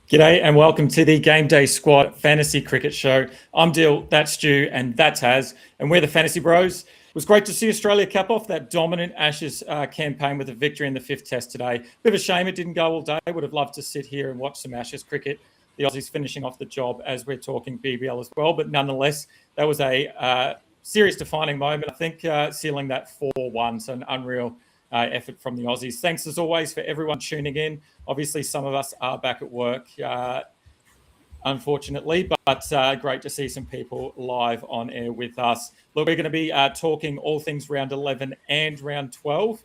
G'day and welcome to the Game Day Squad Fantasy Cricket Show. I'm Dill, that's Stu, and that's Haz, and we're the Fantasy Bros. It was great to see Australia cap off that dominant Ashes campaign with a victory in the fifth test today. Bit of a shame it didn't go all day. Would have loved to sit here and watch some Ashes cricket. The Aussies finishing off the job as we're talking BBL as well, but nonetheless, that was a series defining moment. I think sealing that 4-1, so an unreal effort from the Aussies. Thanks as always for everyone tuning in. Obviously, some of us are back at work, unfortunately, but great to see some people live on air with us. Look, we're going to be talking all things round 11 and round 12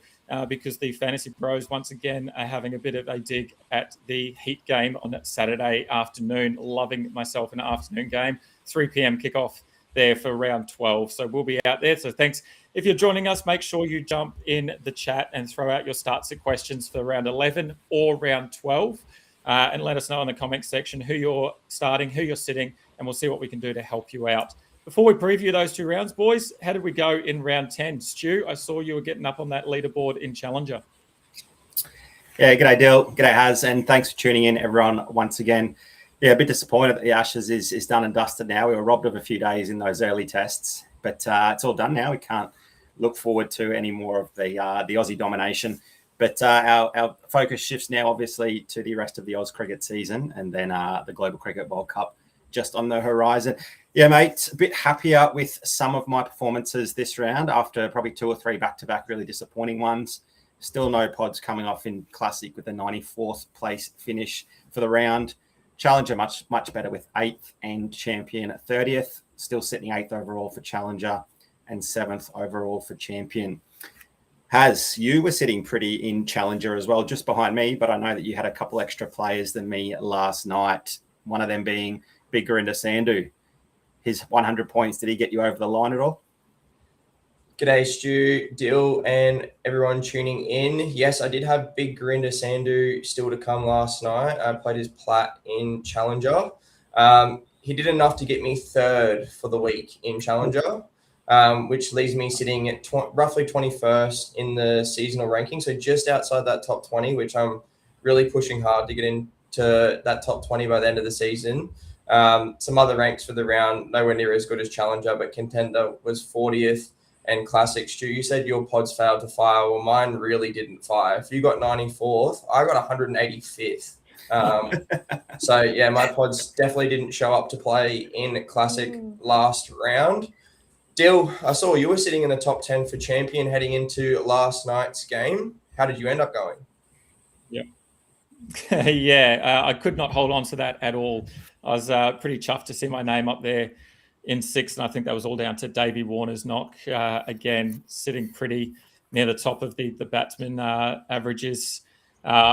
because the Fantasy Bros once again are having a bit of a dig at the Heat game on that Saturday afternoon. Loving myself an afternoon game, 3 p.m. kickoff there for round 12. So we'll be out there. So thanks. If you're joining us, make sure you jump in the chat and throw out your starts and questions for round 11 or round 12. And let us know in the comments section who you're starting, who you're sitting, and we'll see what we can do to help you out. Before we preview those two rounds, boys, how did we go in round 10? Stu, I saw you were getting up on that leaderboard in Challenger. Yeah, g'day Dill, g'day Haz, and thanks for tuning in, everyone, once again. Yeah, a bit disappointed that the Ashes is done and dusted now. We were robbed of a few days in those early tests, but it's all done now. We can't look forward to any more of the Aussie domination. But our focus shifts now, obviously, to the rest of the Oz cricket season and then the Global Cricket World Cup just on the horizon. Yeah, mate, a bit happier with some of my performances this round after probably 2 or 3 back-to-back really disappointing ones. Still no pods coming off in Classic with a 94th place finish for the round. Challenger much better with 8th and Champion 30th. Still sitting 8th overall for Challenger and 7th overall for Champion. Haz, you were sitting pretty in Challenger as well, just behind me, but I know that you had a couple extra players than me last night, one of them being Big Gurinder Sandhu. His 100 points, did he get you over the line at all? G'day, Stu, Dill, and everyone tuning in. Yes, I did have Big Gurinder Sandhu still to come last night. I played his plat in Challenger. He did enough to get me 3rd for the week in Challenger, which leaves me sitting at roughly 21st in the seasonal ranking, so just outside that top 20, which I'm really pushing hard to get into that top 20 by the end of the season. Some other ranks for the round, nowhere near as good as Challenger, but Contender was 40th. And Classic. Stu, you said your pods failed to fire. Well, mine really didn't fire. If you got 94th, I got 185th. So, yeah, my pods definitely didn't show up to play in Classic last round. Dill, I saw you were sitting in the top 10 for Champion heading into last night's game. How did you end up going? Yeah. Yeah, I could not hold on to that at all. I was pretty chuffed to see my name up there in 6th, and I think that was all down to Davey Warner's knock. Again, sitting pretty near the top of the batsman averages.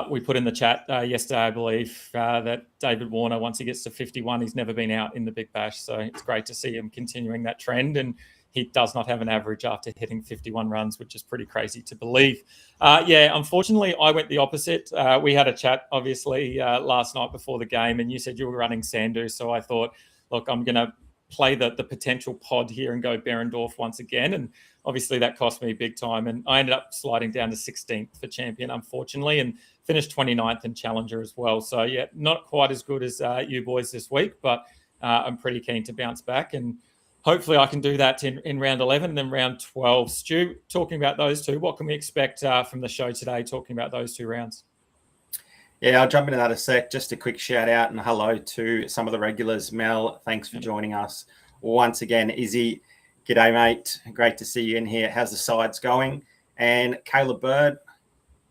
We put in the chat yesterday, I believe, that David Warner, once he gets to 51, he's never been out in the Big Bash. So it's great to see him continuing that trend. And he does not have an average after hitting 51 runs, which is pretty crazy to believe. Yeah, unfortunately, I went the opposite. We had a chat, obviously, last night before the game, and you said you were running Sandhu. So I thought, look, I'm going to play the potential pod here and go Behrendorff once again. And obviously that cost me big time. And I ended up sliding down to 16th for Champion, unfortunately, and finished 29th in Challenger as well. So, yeah, not quite as good as you boys this week, but I'm pretty keen to bounce back. And hopefully I can do that in round 11 and then round 12. Stu, talking about those two, what can we expect from the show today, talking about those 2 rounds? Yeah, I'll jump into that a sec. Just a quick shout out and hello to some of the regulars. Mel, thanks for joining us once again. Izzy, g'day, mate. Great to see you in here. How's the sides going? And Caleb Bird,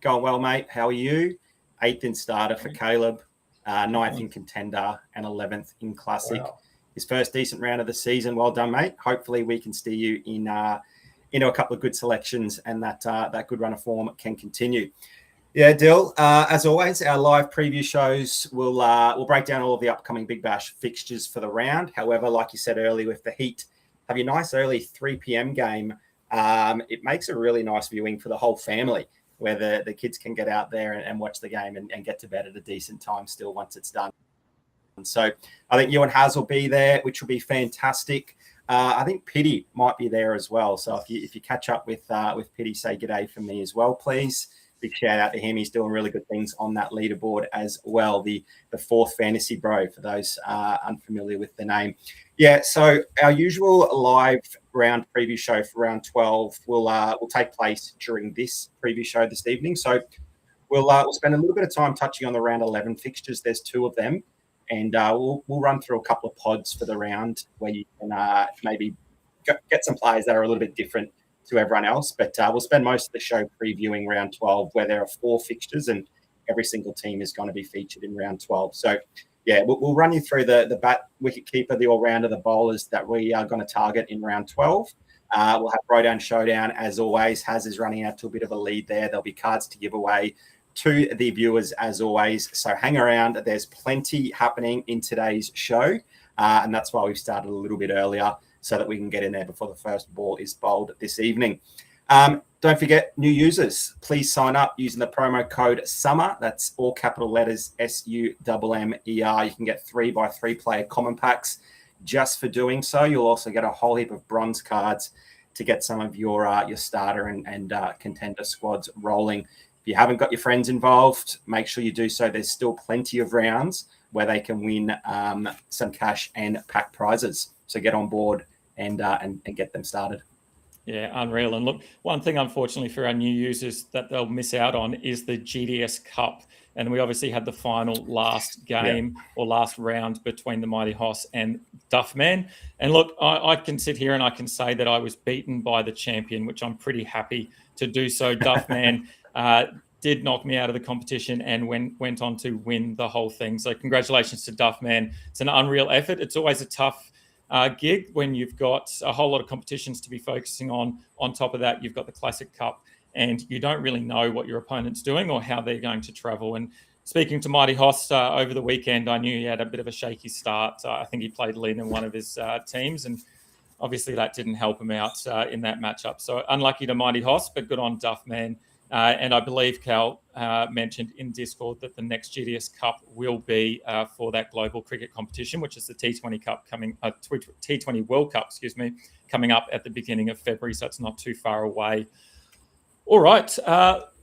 going well, mate. How are you? 8th in starter for Caleb, 9th in Contender, and 11th in Classic. Wow. His first decent round of the season. Well done, mate. Hopefully we can steer you into a couple of good selections and that good run of form can continue. Yeah, Dill, as always, our live preview shows will break down all of the upcoming Big Bash fixtures for the round. However, like you said earlier, with the Heat, have your nice early 3 p.m. game. It makes a really nice viewing for the whole family, where the kids can get out there and watch the game and get to bed at a decent time still once it's done. So I think you and Haz will be there, which will be fantastic. I think Pity might be there as well. So if you catch up with Pity, say g'day for me as well, please. big shout out to him. He's doing really good things on that leaderboard as well. The fourth fantasy bro, for those unfamiliar with the name. Yeah, so our usual live round preview show for round 12 will take place during this preview show this evening. So we'll spend a little bit of time touching on the round 11 fixtures. There's 2 of them, and we'll run through a couple of pods for the round where you can maybe get some players that are a little bit different to everyone else. But we'll spend most of the show previewing round 12, where there are 4 fixtures and every single team is going to be featured in round 12. So yeah, we'll run you through the bat, wicket keeper, the all-rounder, the bowlers that we are going to target in round 12. We'll have Throwdown Showdown as always. Haz is running out to a bit of a lead there. There'll be cards to give away to the viewers as always. So hang around. There's plenty happening in today's show. And that's why we've started a little bit earlier, so that we can get in there before the first ball is bowled this evening. Don't forget, new users, please sign up using the promo code SUMMER. That's all capital letters, SUMMER. You can get 3x3 player common packs just for doing so. You'll also get a whole heap of bronze cards to get some of your starter and contender squads rolling. If you haven't got your friends involved, make sure you do so. There's still plenty of rounds where they can win some cash and pack prizes. So get on board and get them started. Yeah, unreal. And look, one thing, unfortunately, for our new users that they'll miss out on is the GDS Cup. And we obviously had the final last game or last round between the Mighty Hoss and Duffman. And look, I can sit here and I can say that I was beaten by the champion, which I'm pretty happy to do so. Duffman did knock me out of the competition and went on to win the whole thing. So congratulations to Duffman. It's an unreal effort. It's always a tough gig when you've got a whole lot of competitions to be focusing on. On top of that, you've got the Classic Cup, and you don't really know what your opponent's doing or how they're going to travel. And speaking to Mighty Hoss over the weekend, I knew he had a bit of a shaky start. I think he played lead in one of his teams, and obviously that didn't help him out in that matchup. So unlucky to Mighty Hoss, but good on Duffman. And I believe Cal mentioned in Discord that the next GDS Cup will be for that global cricket competition, which is the T20 Cup T20 World Cup, coming up at the beginning of February. So it's not too far away. All right.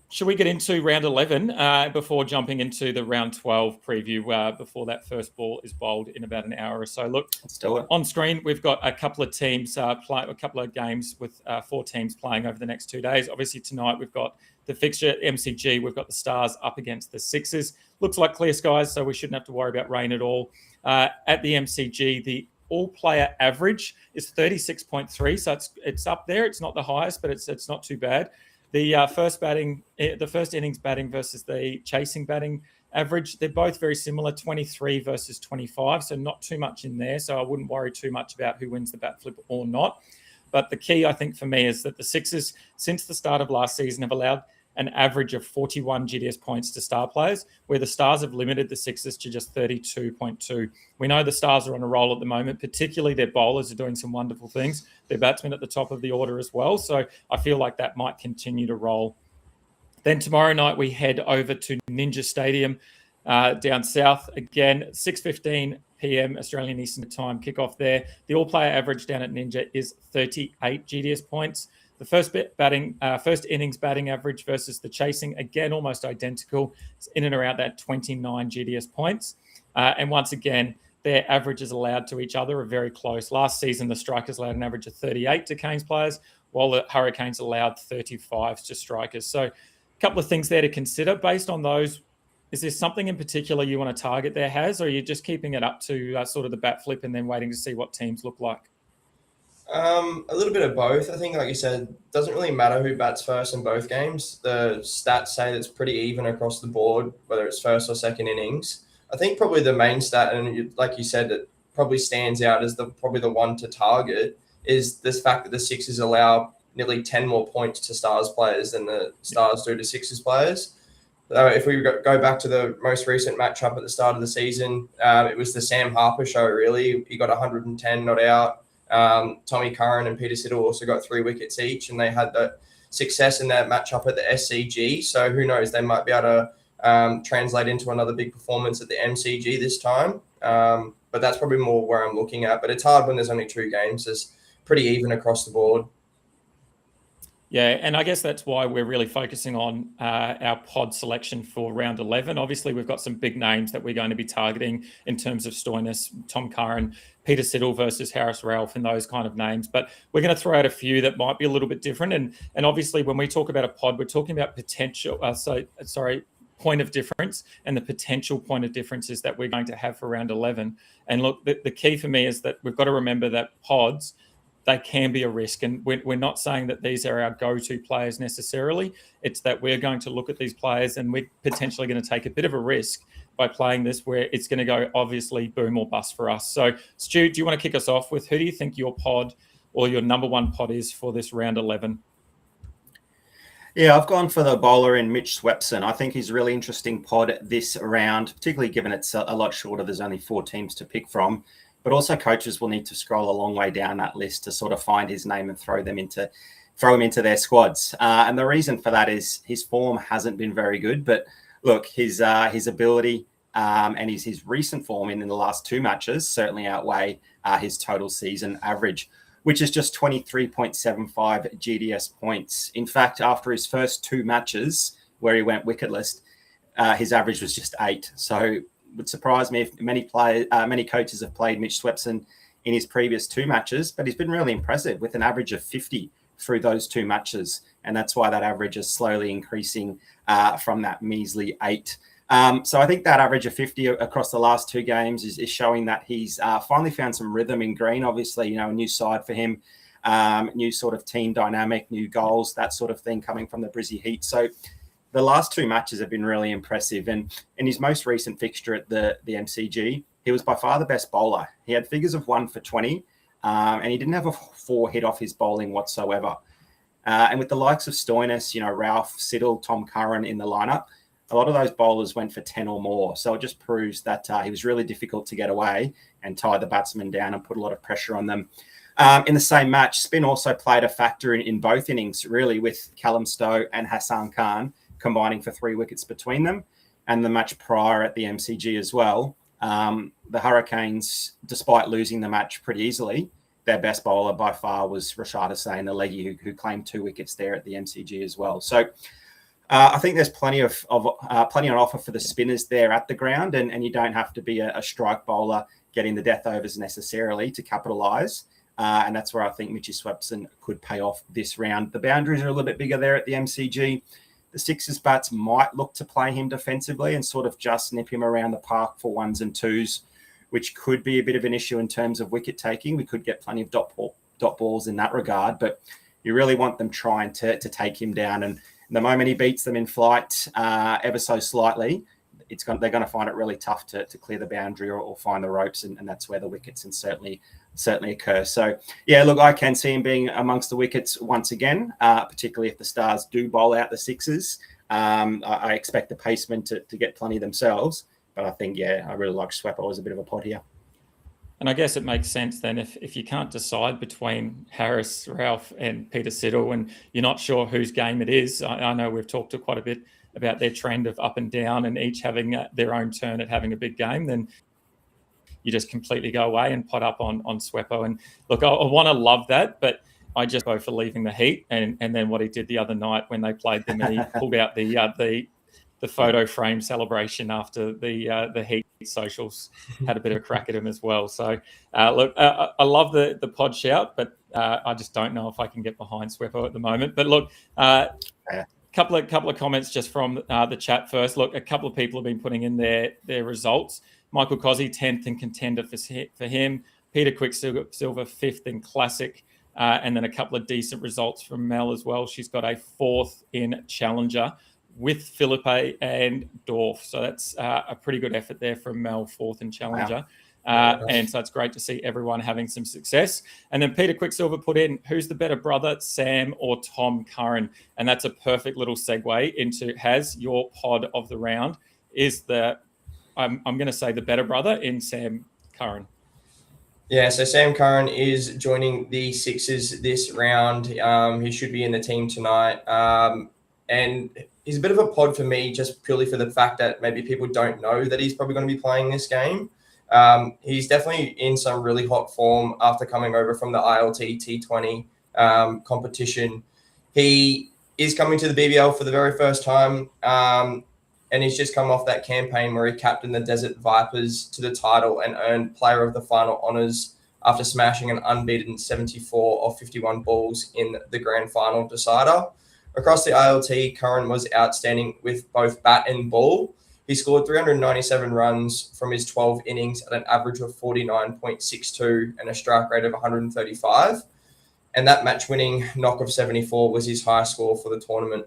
Should we get into round 11 before jumping into the round 12 preview before that first ball is bowled in about an hour or so? Look, let's do it. On screen, we've got a couple of teams a couple of games with 4 teams playing over the next 2 days. Obviously, tonight we've got the fixture at MCG. We've got the Stars up against the Sixers. Looks like clear skies, so we shouldn't have to worry about rain at all. At the MCG, the all-player average is 36.3, so it's up there. It's not the highest, but it's not too bad. The first innings batting versus the chasing batting average, they're both very similar, 23 versus 25, so not too much in there. So I wouldn't worry too much about who wins the bat flip or not. But the key, I think, for me is that the Sixers, since the start of last season, have allowed an average of 41 GDS points to star players, where the Stars have limited the Sixers to just 32.2. We know the Stars are on a roll at the moment, particularly their bowlers are doing some wonderful things. Their batsmen at the top of the order as well. So I feel like that might continue to roll. Then tomorrow night, we head over to Ninja Stadium down south. Again, 6:15 p.m. Australian Eastern Time kickoff there. The all-player average down at Ninja is 38 GDS points. The first innings batting average versus the chasing, again, almost identical. It's in and around that 29 GDS points. And once again, their averages allowed to each other are very close. Last season, the Strikers allowed an average of 38 to Canes players, while the Hurricanes allowed 35 to Strikers. So a couple of things there to consider. Based on those, is there something in particular you want to target there, Haz, or are you just keeping it up to sort of the bat flip and then waiting to see what teams look like? A little bit of both. I think, like you said, it doesn't really matter who bats first in both games. The stats say that it's pretty even across the board, whether it's first or second innings. I think probably the main stat, and like you said, it probably stands out as probably the one to target, is this fact that the Sixers allow nearly 10 more points to Stars players than the Stars do to Sixers players. If we go back to the most recent matchup at the start of the season, it was the Sam Harper show, really. He got 110 not out. Tommy Curran and Peter Siddle also got 3 wickets each, and they had the success in that matchup at the SCG. So who knows, they might be able to translate into another big performance at the MCG this time. But that's probably more where I'm looking at. But it's hard when there's only 2 games. It's pretty even across the board. Yeah, and I guess that's why we're really focusing on our pod selection for round 11. Obviously, we've got some big names that we're going to be targeting in terms of Stoinis, Tom Curran, Peter Siddle versus Harris Ralph, and those kind of names. But we're going to throw out a few that might be a little bit different. And obviously, when we talk about a pod, we're talking about potential. Point of difference, and the potential point of difference is that we're going to have for round 11. And look, the key for me is that we've got to remember that pods, they can be a risk. And we're not saying that these are our go-to players necessarily. It's that we're going to look at these players and we're potentially going to take a bit of a risk by playing this, where it's going to go obviously boom or bust for us. So Stu, do you want to kick us off with who do you think your pod or your number one pod is for this round 11? Yeah, I've gone for the bowler in Mitch Swepson. I think he's a really interesting pod this round, particularly given it's a lot shorter. There's only 4 teams to pick from. But also coaches will need to scroll a long way down that list to sort of find his name and throw him into their squads. And the reason for that is his form hasn't been very good. But look, his ability and his recent form in the last 2 matches certainly outweigh his total season average, which is just 23.75 GDS points. In fact, after his first 2 matches where he went wicketless, his average was just 8. So it would surprise me if many coaches have played Mitch Swepson in his previous 2 matches, but he's been really impressive with an average of 50 through those 2 matches. And that's why that average is slowly increasing from that measly 8. So I think that average of 50 across the last 2 games is showing that he's finally found some rhythm in green. Obviously, a new side for him, new sort of team dynamic, new goals, that sort of thing coming from the Brizzy Heat. So the last 2 matches have been really impressive. And in his most recent fixture at the MCG, he was by far the best bowler. He had figures of 1 for 20, and he didn't have a 4 hit off his bowling whatsoever. And with the likes of Stoinis, Ralph, Siddle, Tom Curran in the lineup, a lot of those bowlers went for 10 or more. So it just proves that he was really difficult to get away and tie the batsmen down and put a lot of pressure on them. In the same match, spin also played a factor in both innings, really, with Callum Stowe and Hassan Khan combining for 3 wickets between them. And the match prior at the MCG as well, the Hurricanes, despite losing the match pretty easily, their best bowler by far was Rashad Hussain, the leggy, who claimed 2 wickets there at the MCG as well. So I think there's plenty on offer for the spinners there at the ground, and you don't have to be a strike bowler getting the death overs necessarily to capitalise. And that's where I think Mitchy Swepson could pay off this round. The boundaries are a little bit bigger there at the MCG. The Sixers bats might look to play him defensively and sort of just nip him around the park for 1s and 2s, which could be a bit of an issue in terms of wicket taking. We could get plenty of dot balls in that regard, but you really want them trying to take him down. And the moment he beats them in flight ever so slightly, they're going to find it really tough to clear the boundary or find the ropes, and that's where the wickets and certainly occur. So, yeah, look, I can see him being amongst the wickets once again, particularly if the Stars do bowl out the Sixers. I expect the pacemen to get plenty themselves, but I think, yeah, I really like Sweppo as a bit of a pod here. And I guess it makes sense then if you can't decide between Harris, Ralph and Peter Siddle and you're not sure whose game it is. I know we've talked quite a bit about their trend of up and down and each having their own turn at having a big game. Then you just completely go away and pot up on Sweppo. And look, I want to love that, but I just go for leaving the Heat and then what he did the other night when they played them and he pulled out the photo frame celebration after the Heat socials, had a bit of a crack at him as well. So look, I love the pod shout, but I just don't know if I can get behind Sweppo at the moment. But look, couple of comments just from the chat first. Look, a couple of people have been putting in their results. Michael Cozzi, 10th in contender for him. Peter Quicksilver, 5th in classic. And then a couple of decent results from Mel as well. She's got a 4th in challenger with Philippe and Dorf. So that's a pretty good effort there from Mel, 4th in challenger. Wow. And so it's great to see everyone having some success. And then Peter Quicksilver put in, who's the better brother, Sam or Tom Curran? And that's a perfect little segue into your pod of the round is I'm going to say the better brother in Sam Curran. Yeah, so Sam Curran is joining the Sixers this round. He should be in the team tonight. And he's a bit of a pod for me just purely for the fact that maybe people don't know that he's probably going to be playing this game. He's definitely in some really hot form after coming over from the ILT T20 competition. He is coming to the BBL for the very first time, and he's just come off that campaign where he captained the Desert Vipers to the title and earned Player of the Final honours after smashing an unbeaten 74 of 51 balls in the grand final decider. Across the ILT, Curran was outstanding with both bat and ball. He scored 397 runs from his 12 innings at an average of 49.62 and a strike rate of 135. And that match-winning knock of 74 was his high score for the tournament.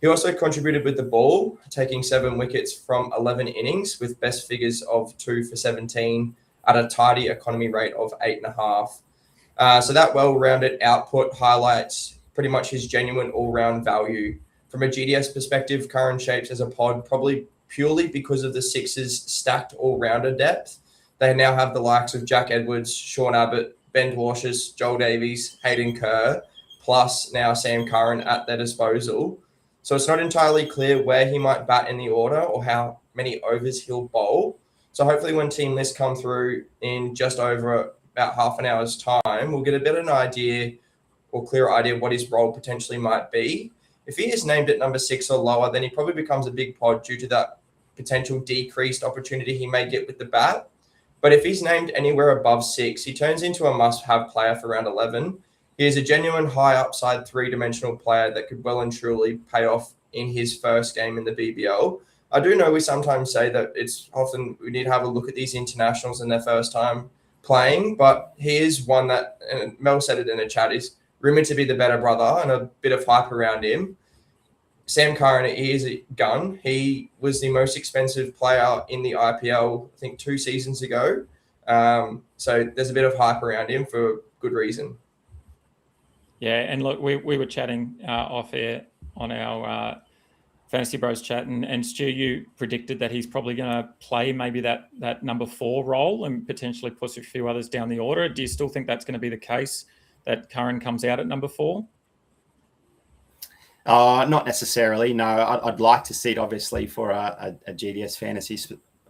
He also contributed with the ball, taking 7 wickets from 11 innings with best figures of 2 for 17 at a tidy economy rate of 8.5. So that well-rounded output highlights pretty much his genuine all-round value. From a GDS perspective, Curran shapes as a pod probably purely because of the Sixers' stacked all-rounder depth. They now have the likes of Jack Edwards, Sean Abbott, Ben Dwarshuis, Joel Davies, Hayden Kerr, plus now Sam Curran at their disposal. So it's not entirely clear where he might bat in the order or how many overs he'll bowl. So hopefully when team lists come through in just over about half an hour's time, we'll get a bit of an idea or clearer idea of what his role potentially might be. If he is named at number 6 or lower, then he probably becomes a big pod due to that potential decreased opportunity he may get with the bat. But if he's named anywhere above 6, he turns into a must-have player for round 11. He is a genuine high-upside three-dimensional player that could well and truly pay off in his first game in the BBL. I do know we sometimes say that it's often we need to have a look at these internationals in their first time playing, but he is one that, and Mel said it in a chat, is rumoured to be the better brother and a bit of hype around him. Sam Curran, he is a gun. He was the most expensive player in the IPL, I think 2 seasons ago. So there's a bit of hype around him for good reason. Yeah, and look, we were chatting off air on our Fantasy Bros chat, and Stu, you predicted that he's probably going to play maybe that number 4 role and potentially push a few others down the order. Do you still think that's going to be the case, that Curran comes out at number 4? Not necessarily. No, I'd like to see it, obviously, for a GDS fantasy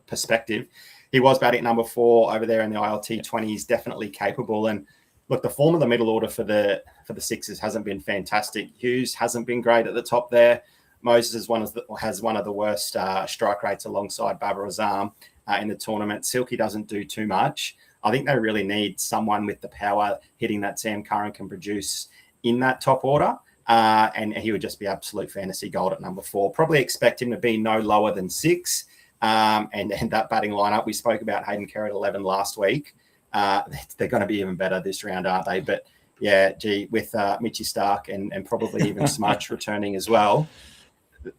perspective. He was batting at number 4 over there in the ILT 20. He's definitely capable. And look, the form of the middle order for the Sixers hasn't been fantastic. Hughes hasn't been great at the top there. Moses has one of the worst strike rates alongside Babar Azam in the tournament. Silky doesn't do too much. I think they really need someone with the power hitting that Sam Curran can produce in that top order. And he would just be absolute fantasy gold at number 4. Probably expect him to be no lower than 6. And that batting lineup, we spoke about Hayden Kerr at 11 last week. They're going to be even better this round, aren't they? But yeah, with Mitchie Stark and probably even Smudge returning as well.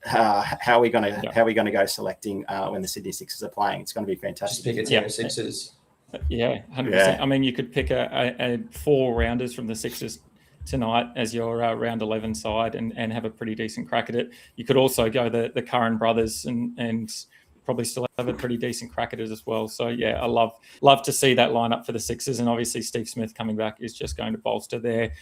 How are we going to go selecting when the Sydney Sixers are playing? It's going to be fantastic. Just pick a team of Sixers. Yeah, 100%. Yeah. I mean, you could pick a 4 rounders from the Sixers tonight as your round 11 side and have a pretty decent crack at it. You could also go the Curran brothers and probably still have a pretty decent crack at it as well. So yeah, I love to see that lineup for the Sixers, and obviously Steve Smith coming back is just going to bolster their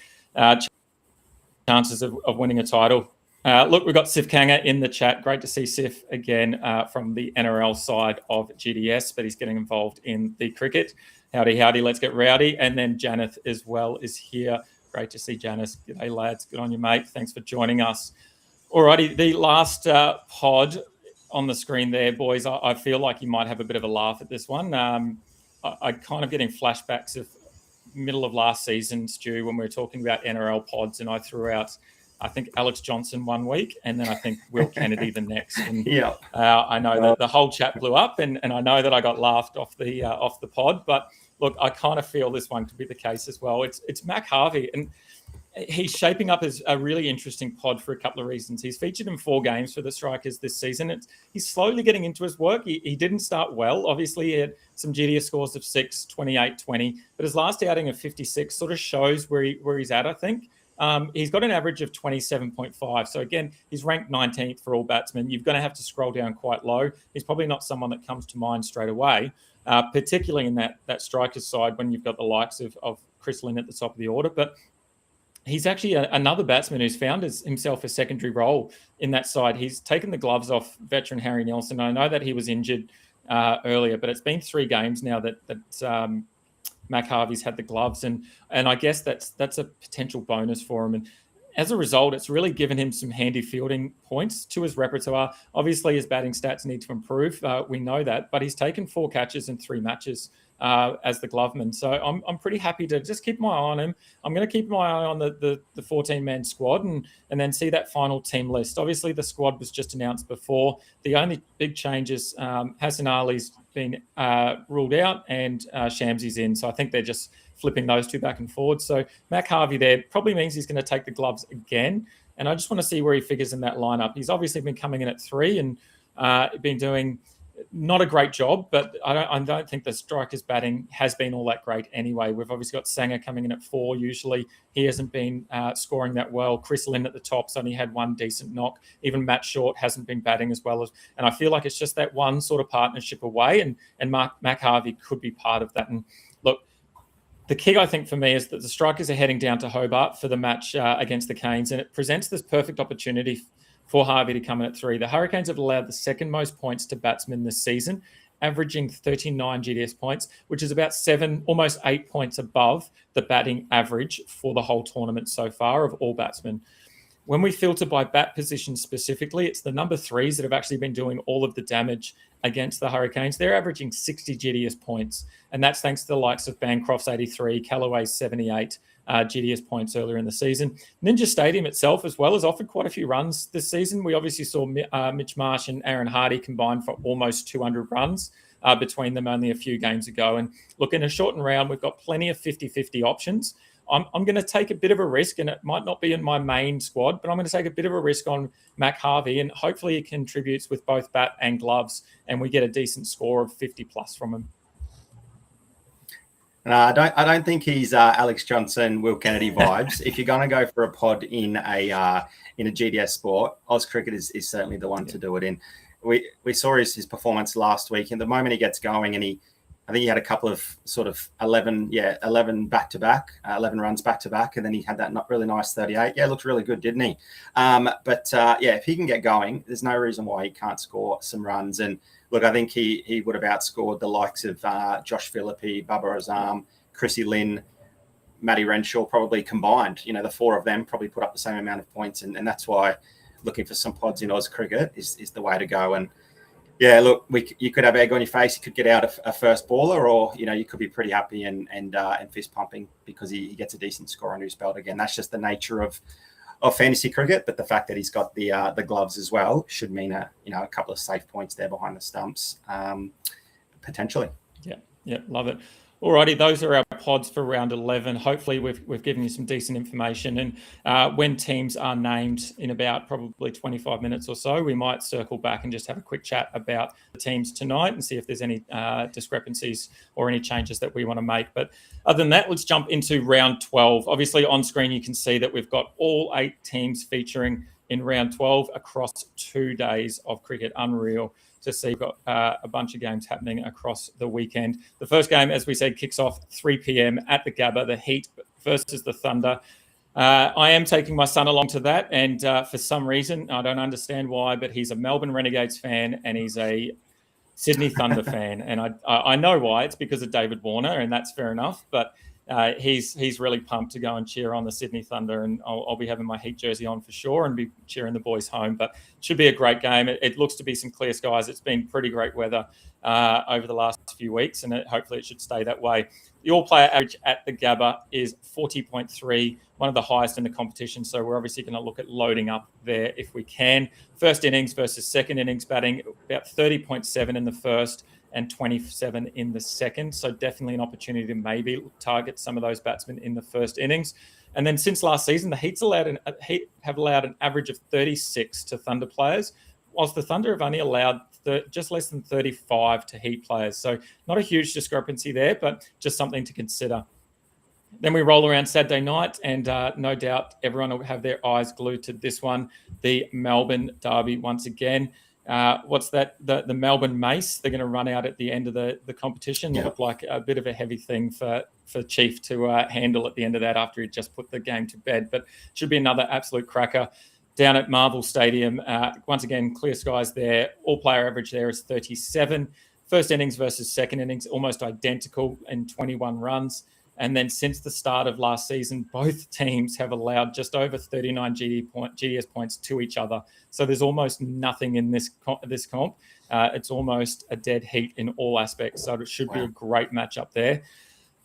chances of winning a title. Look, we've got Sif Kanga in the chat. Great to see Sif again from the NRL side of GDS, but he's getting involved in the cricket. Howdy, let's get rowdy. And then Janeth as well is here. Great to see Janice. G'day, lads. Good on you, mate. Thanks for joining us. Alrighty, the last pod on the screen there, boys. I feel like you might have a bit of a laugh at this one. I'm kind of getting flashbacks of middle of last season, Stu, when we were talking about NRL pods, and I threw out, I think, Alex Johnson one week, and then I think Will Kennedy the next. And, yeah, I know that the whole chat blew up, and I know that I got laughed off the pod, but look, I kind of feel this one could be the case as well. It's Mac Harvey, and he's shaping up as a really interesting pod for a couple of reasons. He's featured in 4 games for the Strikers this season. He's slowly getting into his work. He didn't start well. Obviously, he had some GDS scores of 6, 28, 20, but his last outing of 56 sort of shows where he's at, I think. He's got an average of 27.5. So again, he's ranked 19th for all batsmen. You're going to have to scroll down quite low. He's probably not someone that comes to mind straight away, particularly in that Strikers side when you've got the likes of Chris Lynn at the top of the order. But he's actually another batsman who's found himself a secondary role in that side. He's taken the gloves off veteran Harry Nelson. I know that he was injured earlier, but it's been 3 games now that Mac Harvey's had the gloves, and I guess that's a potential bonus for him. And as a result, it's really given him some handy fielding points to his repertoire. Obviously, his batting stats need to improve. We know that, but he's taken 4 catches in 3 matches as the gloveman. So I'm pretty happy to just keep my eye on him. I'm going to keep my eye on the 14-man squad and then see that final team list. Obviously, the squad was just announced before. The only big changes, Hassan Ali's been ruled out and Shamsi's in. So I think they're just flipping those 2 back and forward. So Mac Harvey there probably means he's going to take the gloves again. And I just want to see where he figures in that lineup. He's obviously been coming in at 3 and been doing not a great job, but I don't think the strikers batting has been all that great anyway. We've obviously got Sanger coming in at 4 usually. He hasn't been scoring that well. Chris Lynn at the top's only had 1 decent knock. Even Matt Short hasn't been batting as well. And I feel like it's just that one sort of partnership away, and Mac Harvey could be part of that. And look, the key, I think, for me is that the strikers are heading down to Hobart for the match against the Canes, and it presents this perfect opportunity for Harvey to come in at 3. The Hurricanes have allowed the second most points to batsmen this season, averaging 39 GDS points, which is about 7, almost 8 points above the batting average for the whole tournament so far of all batsmen. When we filter by bat position specifically, it's the number 3s that have actually been doing all of the damage against the Hurricanes. They're averaging 60 GDS points, and that's thanks to the likes of Bancroft's 83, Callaway's 78 GDS points earlier in the season. Ninja Stadium itself as well has offered quite a few runs this season. We obviously saw Mitch Marsh and Aaron Hardy combine for almost 200 runs between them only a few games ago. And look, in a shortened round, we've got plenty of 50-50 options. I'm going to take a bit of a risk, and it might not be in my main squad, but I'm going to take a bit of a risk on Mac Harvey, and hopefully he contributes with both bat and gloves, and we get a decent score of 50 plus from him. I don't think he's Alex Johnson, Will Kennedy vibes. If you're going to go for a pod in a GDS sport, Oz Cricket is certainly the one to do it in. We saw his performance last week, and the moment he gets going, and I think he had a couple of sort of 11 back-to-back, 11 runs back-to-back, and then he had that really nice 38. Yeah, looked really good, didn't he? If he can get going, there's no reason why he can't score some runs. And look, I think he would have outscored the likes of Josh Philippi, Bubba Azam, Chrissy Lynn, Matty Renshaw probably combined. You know, the 4 of them probably put up the same amount of points, and that's why looking for some pods in Oz Cricket is the way to go. And yeah, look, you could have egg on your face. You could get out a first baller, or you could be pretty happy and fist pumping because he gets a decent score under his belt again. That's just the nature of fantasy cricket. But the fact that he's got the gloves as well should mean a couple of safe points there behind the stumps, potentially. Yeah, love it. Alrighty, those are our pods for round 11. Hopefully we've given you some decent information, and when teams are named in about probably 25 minutes or so, we might circle back and just have a quick chat about the teams tonight and see if there's any discrepancies or any changes that we want to make. But other than that, let's jump into round 12. Obviously on screen you can see that we've got all 8 teams featuring in round 12 across 2 days of cricket. Unreal to see. We've got a bunch of games happening across the weekend. The first game, as we said, kicks off 3 p.m. at the Gabba, the Heat versus the Thunder. I am taking my son along to that, and for some reason, I don't understand why, but he's a Melbourne Renegades fan and he's a Sydney Thunder fan. And I know why. It's because of David Warner, and that's fair enough. But he's really pumped to go and cheer on the Sydney Thunder, and I'll be having my Heat jersey on for sure and be cheering the boys home. But it should be a great game. It looks to be some clear skies. It's been pretty great weather over the last few weeks, and hopefully it should stay that way. The all-player average at the Gabba is 40.3, one of the highest in the competition. So we're obviously going to look at loading up there if we can. First innings versus second innings batting, about 30.7 in the first and 27 in the second. So definitely an opportunity to maybe target some of those batsmen in the first innings. And then since last season, the Heat have allowed an average of 36 to Thunder players, whilst the Thunder have only allowed just less than 35 to Heat players. So not a huge discrepancy there, but just something to consider. Then we roll around Saturday night, and no doubt everyone will have their eyes glued to this one, the Melbourne Derby once again. What's that? The Melbourne Mace. They're going to run out at the end of the competition. Look like a bit of a heavy thing for Chief to handle at the end of that after he just put the game to bed. But it should be another absolute cracker down at Marvel Stadium. Once again, clear skies there. All player average there is 37. First innings versus second innings, almost identical in 21 runs. And then since the start of last season, both teams have allowed just over 39 GDS points to each other. So there's almost nothing in this comp. It's almost a dead heat in all aspects. So it should be a great matchup there.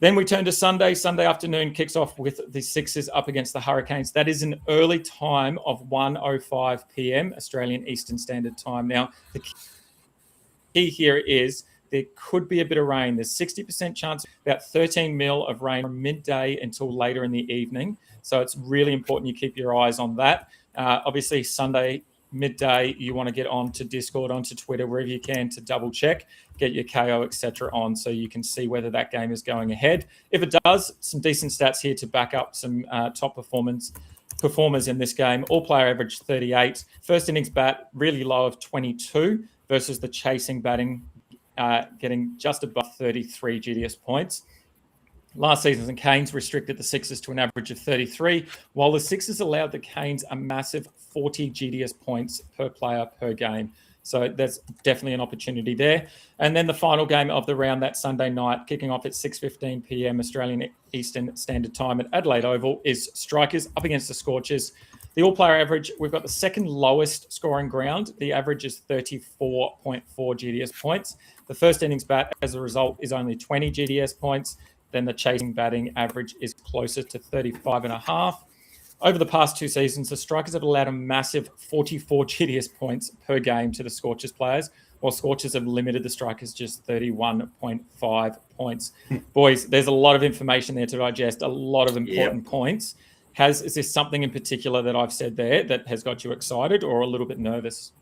Then we turn to Sunday. Sunday afternoon kicks off with the Sixers up against the Hurricanes. That is an early time of 1:05 p.m. Australian Eastern Standard Time. Now, the key here is there could be a bit of rain. There's 60% chance, about 13 mil of rain from midday until later in the evening. So it's really important you keep your eyes on that. Obviously, Sunday midday, you want to get onto Discord, onto Twitter, wherever you can to double check, get your KO, etc. on so you can see whether that game is going ahead. If it does, some decent stats here to back up some top performers in this game. All player average 38. First innings bat really low of 22 versus the chasing batting getting just above 33 GDS points. Last season, the Canes restricted the Sixers to an average of 33, while the Sixers allowed the Canes a massive 40 GDS points per player per game. So there's definitely an opportunity there. And then the final game of the round that Sunday night, kicking off at 6:15 p.m. Australian Eastern Standard Time at Adelaide Oval, is Strikers up against the Scorchers. The all-player average, we've got the second lowest scoring ground. The average is 34.4 GDS points. The first innings bat, as a result, is only 20 GDS points. Then the chasing batting average is closer to 35.5. Over the past two seasons, the Strikers have allowed a massive 44 GDS points per game to the Scorchers players, while Scorchers have limited the Strikers just 31.5 points. Boys, there's a lot of information there to digest, a lot of important points. Is there something in particular that I've said there that has got you excited or a little bit nervous?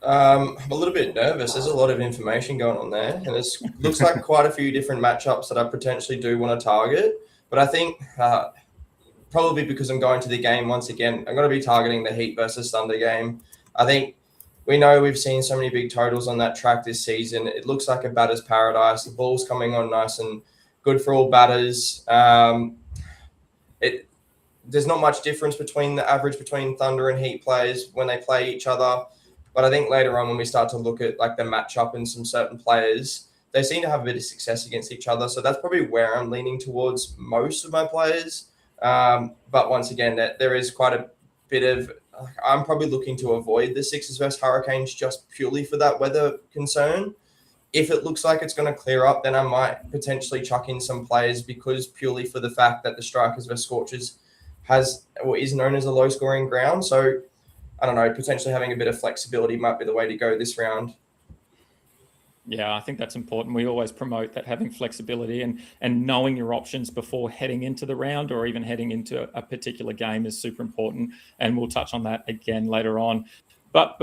I'm a little bit nervous. There's a lot of information going on there, and it looks like quite a few different matchups that I potentially do want to target. But I think probably because I'm going to the game once again, I'm going to be targeting the Heat versus Thunder game. I think we've seen so many big totals on that track this season. It looks like a batter's paradise. The ball's coming on nice and good for all batters. There's not much difference between the average between Thunder and Heat players when they play each other. But I think later on when we start to look at like the matchup and some certain players, they seem to have a bit of success against each other. So that's probably where I'm leaning towards most of my players. But once again, there is quite a bit of I'm probably looking to avoid the Sixers versus Hurricanes just purely for that weather concern. If it looks like it's going to clear up, then I might potentially chuck in some players because purely for the fact that the Strikers versus Scorchers is known as a low-scoring ground. So I don't know, potentially having a bit of flexibility might be the way to go this round. Yeah, I think that's important. We always promote that having flexibility and knowing your options before heading into the round or even heading into a particular game is super important. And we'll touch on that again later on. But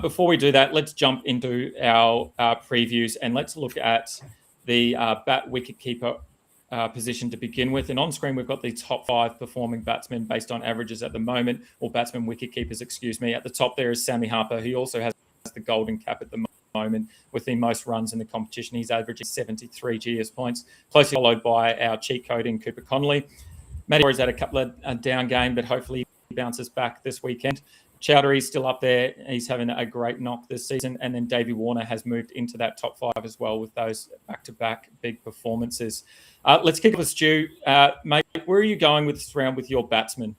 before we do that, let's jump into our previews and let's look at the bat wicketkeeper position to begin with. And on screen, we've got the top 5 performing batsmen based on averages at the moment, or batsmen wicketkeepers, excuse me. At the top there is Sammy Harper, who also has the golden cap at the moment with the most runs in the competition. He's averaging 73 GS points, closely followed by our cheat code in Cooper Connolly. Matty Moore has had a couple of down game, but hopefully he bounces back this weekend. Chowdhury's still up there. He's having a great knock this season. And then Davey Warner has moved into that top 5 as well with those back-to-back big performances. Let's kick off with Stu. Mate, where are you going with this round with your batsmen?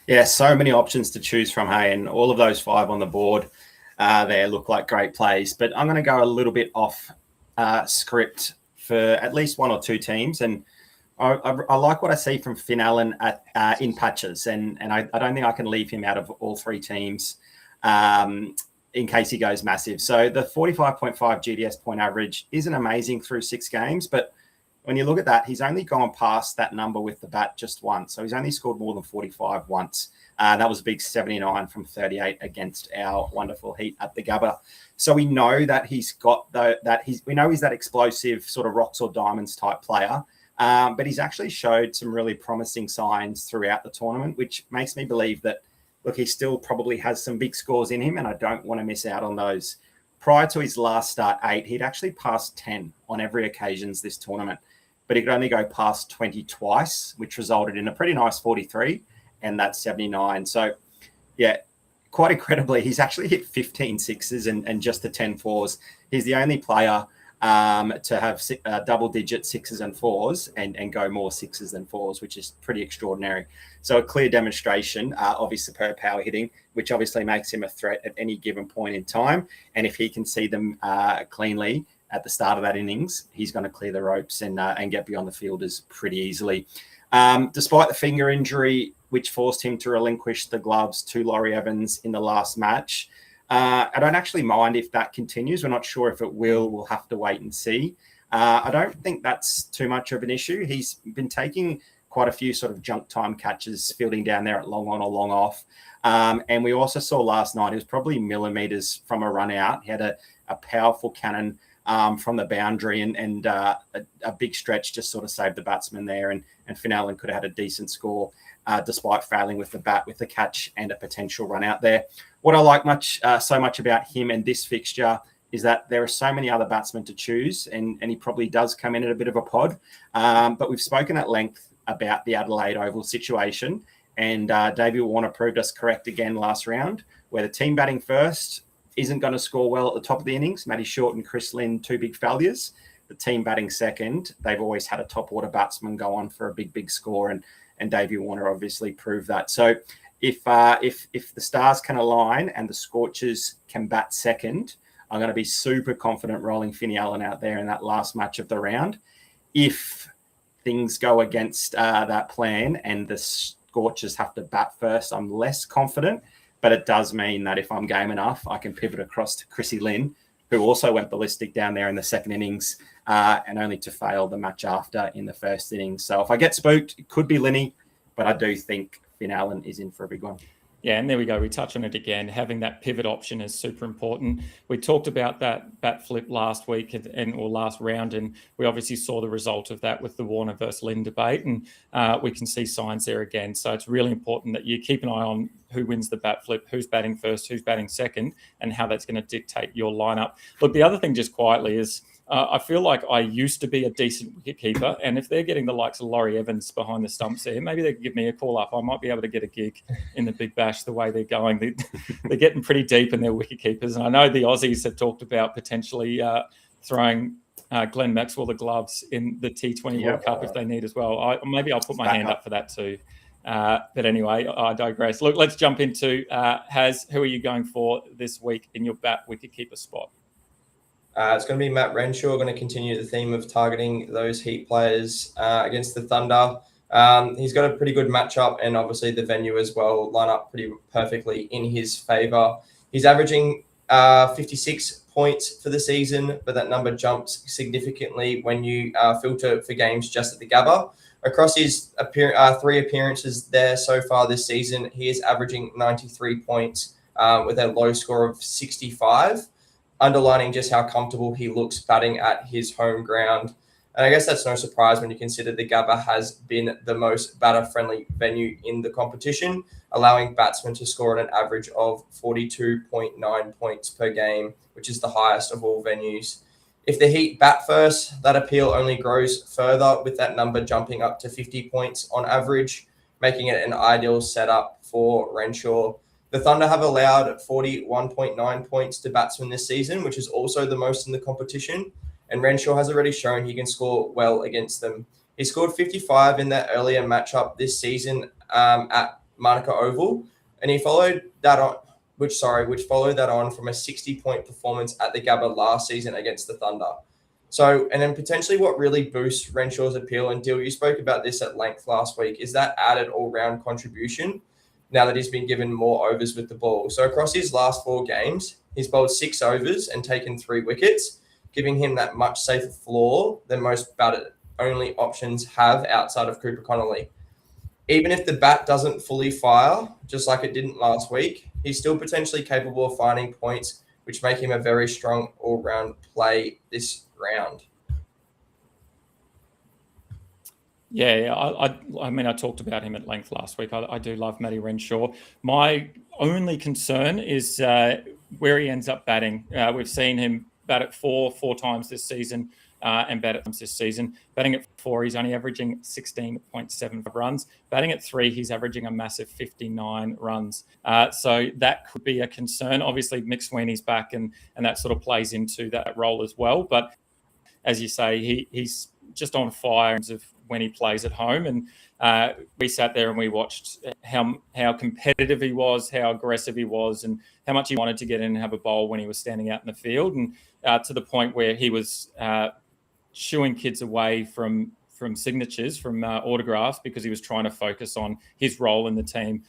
Yeah, so many options to choose from, hey, and all of those 5 on the board there look like great plays. But I'm going to go a little bit off script for at least 1 or 2 teams. And I like what I see from Finn Allen in patches, and I don't think I can leave him out of all 3 teams in case he goes massive. So the 45.5 GDS point average isn't amazing through 6 games, but when you look at that, he's only gone past that number with the bat just once. So he's only scored more than 45 once. That was a big 79 from 38 against our wonderful Heat at the Gabba. So we know that he's got we know he's that explosive sort of rocks or diamonds type player. But he's actually showed some really promising signs throughout the tournament, which makes me believe that, look, he still probably has some big scores in him, and I don't want to miss out on those. Prior to his last start 8, he'd actually passed 10 on every occasion this tournament, but he could only go past 20 twice, which resulted in a pretty nice 43 and that 79. So, yeah, quite incredibly, he's actually hit 15 sixes and just the 10 fours. He's the only player to have double-digit sixes and fours and go more sixes than fours, which is pretty extraordinary. So a clear demonstration of his superb power hitting, which obviously makes him a threat at any given point in time. And if he can see them cleanly at the start of that innings, he's going to clear the ropes and get beyond the fielders pretty easily. Despite the finger injury, which forced him to relinquish the gloves to Laurie Evans in the last match, I don't actually mind if that continues. We're not sure if it will. We'll have to wait and see. I don't think that's too much of an issue. He's been taking quite a few sort of junk time catches, fielding down there at long on or long off. And we also saw last night, he was probably millimeters from a run out. He had a powerful cannon from the boundary and a big stretch just sort of saved the batsman there. And Finn Allen could have had a decent score despite failing with the bat, with the catch and a potential run out there. What I like so much about him and this fixture is that there are so many other batsmen to choose, and he probably does come in at a bit of a pod. But we've spoken at length about the Adelaide Oval situation, and Davey Warner proved us correct again last round, where the team batting first isn't going to score well at the top of the innings. Matty Short and Chris Lynn, two big failures. The team batting second, they've always had a top order batsman go on for a big score, and Davey Warner obviously proved that. So if the stars can align and the Scorchers can bat second, I'm going to be super confident rolling Finney Allen out there in that last match of the round. If things go against that plan and the Scorchers have to bat first, I'm less confident. But it does mean that if I'm game enough, I can pivot across to Chrissy Lynn, who also went ballistic down there in the second innings and only to fail the match after in the first innings. So if I get spooked, it could be Linny, but I do think Finn Allen is in for a big one. Yeah, and there we go. We touch on it again. Having that pivot option is super important. We talked about that bat flip last week or last round, and we obviously saw the result of that with the Warner versus Lynn debate, and we can see signs there again. So it's really important that you keep an eye on who wins the bat flip, who's batting first, who's batting second, and how that's going to dictate your lineup. Look, the other thing just quietly is I feel like I used to be a decent wicketkeeper, and if they're getting the likes of Laurie Evans behind the stumps there, maybe they could give me a call up. I might be able to get a gig in the Big Bash the way they're going. They're getting pretty deep in their wicketkeepers, and I know the Aussies have talked about potentially throwing Glenn Maxwell the gloves in the T20 World Cup if they need as well. Maybe I'll put my hand up for that too. But anyway, I digress. Look, let's jump into Haz. Who are you going for this week in your bat wicketkeeper spot? It's going to be Matt Renshaw, going to continue the theme of targeting those Heat players against the Thunder. He's got a pretty good matchup, and obviously the venue as well line up pretty perfectly in his favour. He's averaging 56 points for the season, but that number jumps significantly when you filter for games just at the Gabba. Across his 3 appearances there so far this season, he is averaging 93 points with a low score of 65. Underlining just how comfortable he looks batting at his home ground. And I guess that's no surprise when you consider the Gabba has been the most batter-friendly venue in the competition, allowing batsmen to score at an average of 42.9 points per game, which is the highest of all venues. If the Heat bat first, that appeal only grows further, with that number jumping up to 50 points on average, making it an ideal setup for Renshaw. The Thunder have allowed 41.9 points to batsmen this season, which is also the most in the competition. And Renshaw has already shown he can score well against them. He scored 55 in that earlier matchup this season at Monaco Oval, and he followed that on, which followed that on from a 60-point performance at the Gabba last season against the Thunder. So, and then potentially what really boosts Renshaw's appeal, and Dill, you spoke about this at length last week, is that added all-round contribution now that he's been given more overs with the ball. So across his last 4 games, he's bowled 6 overs and taken 3 wickets, giving him that much safer floor than most batter-only options have outside of Cooper Connolly. Even if the bat doesn't fully fire, just like it didn't last week, he's still potentially capable of finding points, which make him a very strong all-round play this round. Yeah, I mean, I talked about him at length last week. I do love Matty Renshaw. My only concern is where he ends up batting. We've seen him bat at 4 times this season and bat at this season. Batting at 4, he's only averaging 16.7 runs. Batting at 3, he's averaging a massive 59 runs. So that could be a concern. Obviously, Mick Sweeney's back, and that sort of plays into that role as well. But as you say, he's just on fire in terms of when he plays at home. And we sat there and we watched how competitive he was, how aggressive he was, and how much he wanted to get in and have a bowl when he was standing out in the field, and to the point where he was shooing kids away from signatures, from autographs, because he was trying to focus on his role in the team,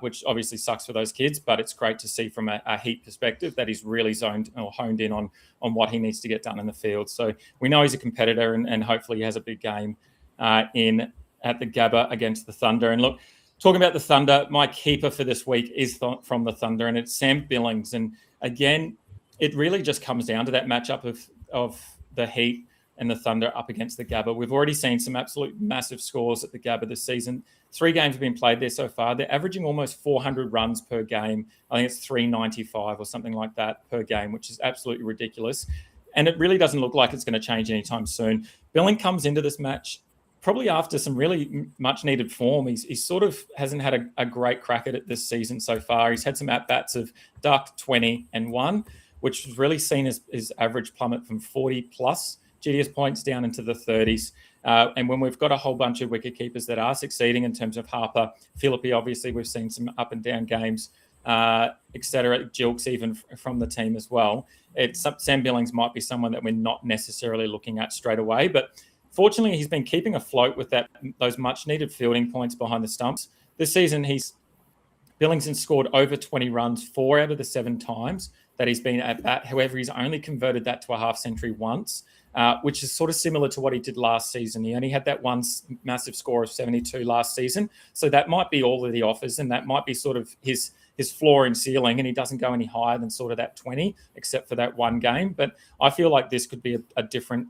which obviously sucks for those kids. But it's great to see from a Heat perspective that he's really honed in on what he needs to get done in the field. So we know he's a competitor, and hopefully he has a big game at the Gabba against the Thunder. And look, talking about the Thunder, my keeper for this week is from the Thunder, and it's Sam Billings. And again, it really just comes down to that matchup of the Heat and the Thunder up against the Gabba. We've already seen some absolute massive scores at the Gabba this season. 3 games have been played there so far. They're averaging almost 400 runs per game. I think it's 395 or something like that per game, which is absolutely ridiculous. And it really doesn't look like it's going to change anytime soon. Billing comes into this match probably after some really much needed form. He sort of hasn't had a great crack at it this season so far. He's had some at-bats of duck 20 and 1, which has really seen his average plummet from 40 plus GDS points down into the 30s. And when we've got a whole bunch of wicket keepers that are succeeding in terms of Harper, Philippi, obviously we've seen some up and down games, etc. Jilks even from the team as well. Sam Billings might be someone that we're not necessarily looking at straight away, but fortunately he's been keeping afloat with those much needed fielding points behind the stumps. This season Billings has scored over 20 runs 4 out of the 7 times that he's been at bat. However, he's only converted that to a half century once, which is sort of similar to what he did last season. He only had that one massive score of 72 last season. So that might be all that he offers, and that might be sort of his floor and ceiling, and he doesn't go any higher than sort of that 20, except for that one game. But I feel like this could be a different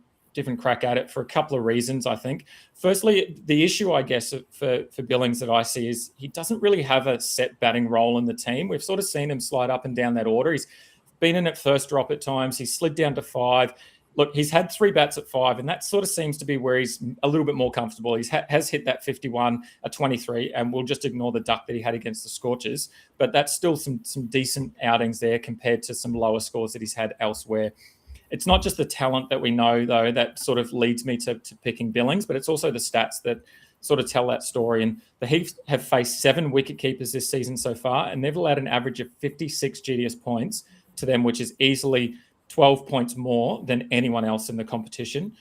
crack at it for a couple of reasons, I think. Firstly, the issue, I guess, for Billings that I see is he doesn't really have a set batting role in the team. We've sort of seen him slide up and down that order. He's been in at first drop at times. He's slid down to 5. Look, he's had 3 bats at 5, and that sort of seems to be where he's a little bit more comfortable. He has hit that 51, a 23, and we'll just ignore the duck that he had against the Scorchers. But that's still some decent outings there compared to some lower scores that he's had elsewhere. It's not just the talent that we know, though, that sort of leads me to picking Billings, but it's also the stats that sort of tell that story. And the Heat have faced 7 wicket keepers this season so far, and they've allowed an average of 56 GDS points to them, which is easily 12 points more than anyone else in the competition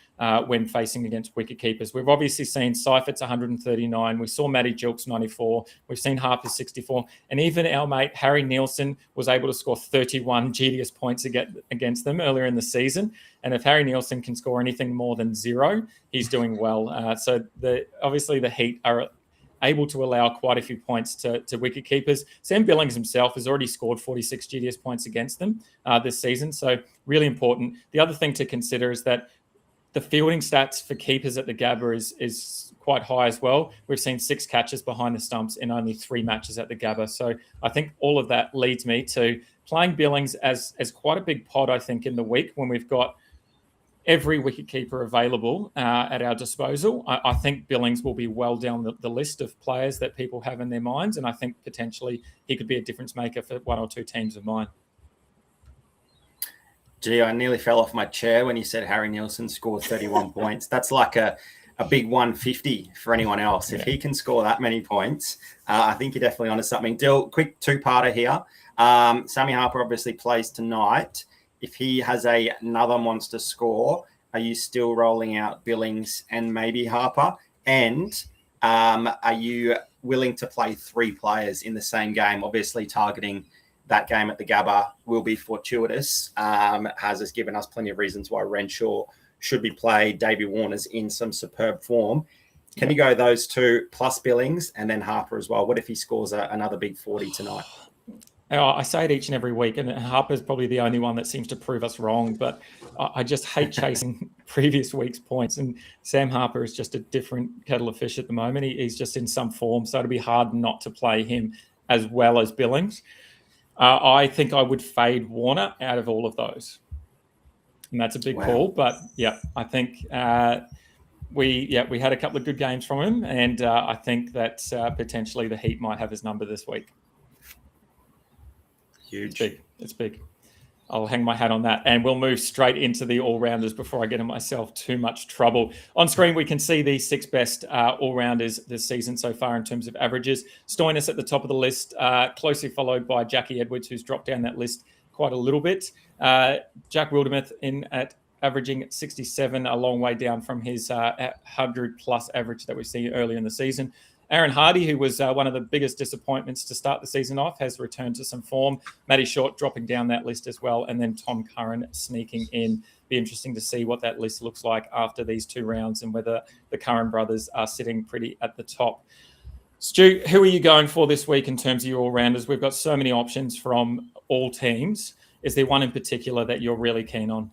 when facing against wicket keepers. We've obviously seen Seifert's 139. We saw Matty Jilks 94. We've seen Harper's 64. And even our mate Harry Nielsen was able to score 31 GDS points against them earlier in the season. And if Harry Nielsen can score anything more than 0, he's doing well. So obviously the Heat are able to allow quite a few points to wicket keepers. Sam Billings himself has already scored 46 GDS points against them this season, so really important. The other thing to consider is that the fielding stats for keepers at the Gabba is quite high as well. We've seen 6 catches behind the stumps in only 3 matches at the Gabba. So I think all of that leads me to playing Billings as quite a big pod, I think, in the week when we've got every wicketkeeper available at our disposal. I think Billings will be well down the list of players that people have in their minds, and I think potentially he could be a difference maker for 1 or 2 teams of mine. Gee, I nearly fell off my chair when you said Harry Nielsen scored 31 points. That's like a big 150 for anyone else. If he can score that many points, I think you're definitely onto something. Dill, quick 2-parter here. Sammy Harper obviously plays tonight. If he has another monster score, are you still rolling out Billings and maybe Harper? And are you willing to play 3 players in the same game? Obviously, targeting that game at the Gabba will be fortuitous. Has given us plenty of reasons why Renshaw should be played. Davey Warner's in some superb form. Can you go those 2 plus Billings and then Harper as well? What if he scores another big 40 tonight? I say it each and every week, and Harper's probably the only one that seems to prove us wrong, but I just hate chasing previous week's points. And Sam Harper is just a different kettle of fish at the moment. He's just in some form, so it'd be hard not to play him as well as Billings. I think I would fade Warner out of all of those. And that's a big call, but yeah, I think we had a couple of good games from him, and I think that potentially the Heat might have his number this week. Huge. It's big. I'll hang my hat on that. And we'll move straight into the all-rounders before I get in myself too much trouble. On screen, we can see the 6 best all-rounders this season so far in terms of averages. Stoinis at the top of the list, closely followed by Jackie Edwards, who's dropped down that list quite a little bit. Jack Wildermuth in at averaging 67, a long way down from his 100-plus average that we see earlier in the season. Aaron Hardy, who was one of the biggest disappointments to start the season off, has returned to some form. Matty Short dropping down that list as well, and then Tom Curran sneaking in. Be interesting to see what that list looks like after these 2 rounds and whether the Curran brothers are sitting pretty at the top. Stu, who are you going for this week in terms of your all-rounders? We've got so many options from all teams. Is there one in particular that you're really keen on?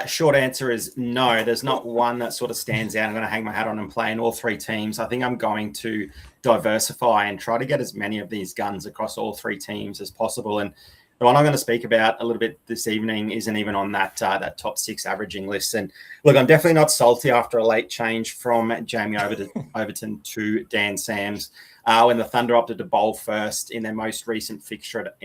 Short answer is no. There's not one that sort of stands out. I'm going to hang my hat on and play in all 3 teams. I think I'm going to diversify and try to get as many of these guns across all 3 teams as possible. And the one I'm going to speak about a little bit this evening isn't even on that top 6 averaging list. And look, I'm definitely not salty after a late change from Jamie Overton to Dan Sams. When the Thunder opted to bowl first in their most recent fixture at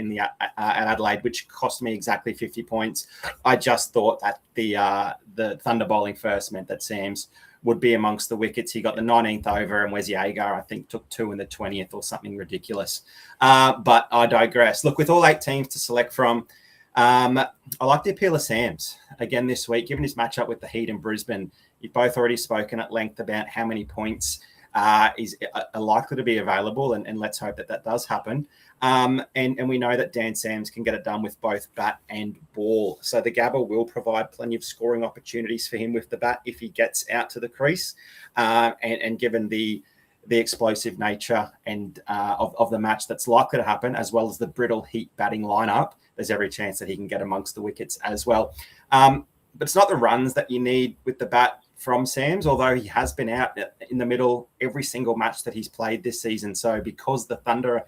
Adelaide, which cost me exactly 50 points. I just thought that the Thunder bowling first meant that Sams would be amongst the wickets. He got the 19th over, and Wes Jaeger, I think, took 2 in the 20th or something ridiculous. But I digress. Look, with all 8 teams to select from, I like the appeal of Sams again this week, given his matchup with the Heat in Brisbane. You've both already spoken at length about how many points is likely to be available, and let's hope that does happen. And we know that Dan Sams can get it done with both bat and ball. So the Gabba will provide plenty of scoring opportunities for him with the bat if he gets out to the crease. And given the explosive nature and of the match that's likely to happen, as well as the brittle Heat batting lineup, there's every chance that he can get amongst the wickets as well. But it's not the runs that you need with the bat from Sams, although he has been out in the middle every single match that he's played this season. So because the Thunder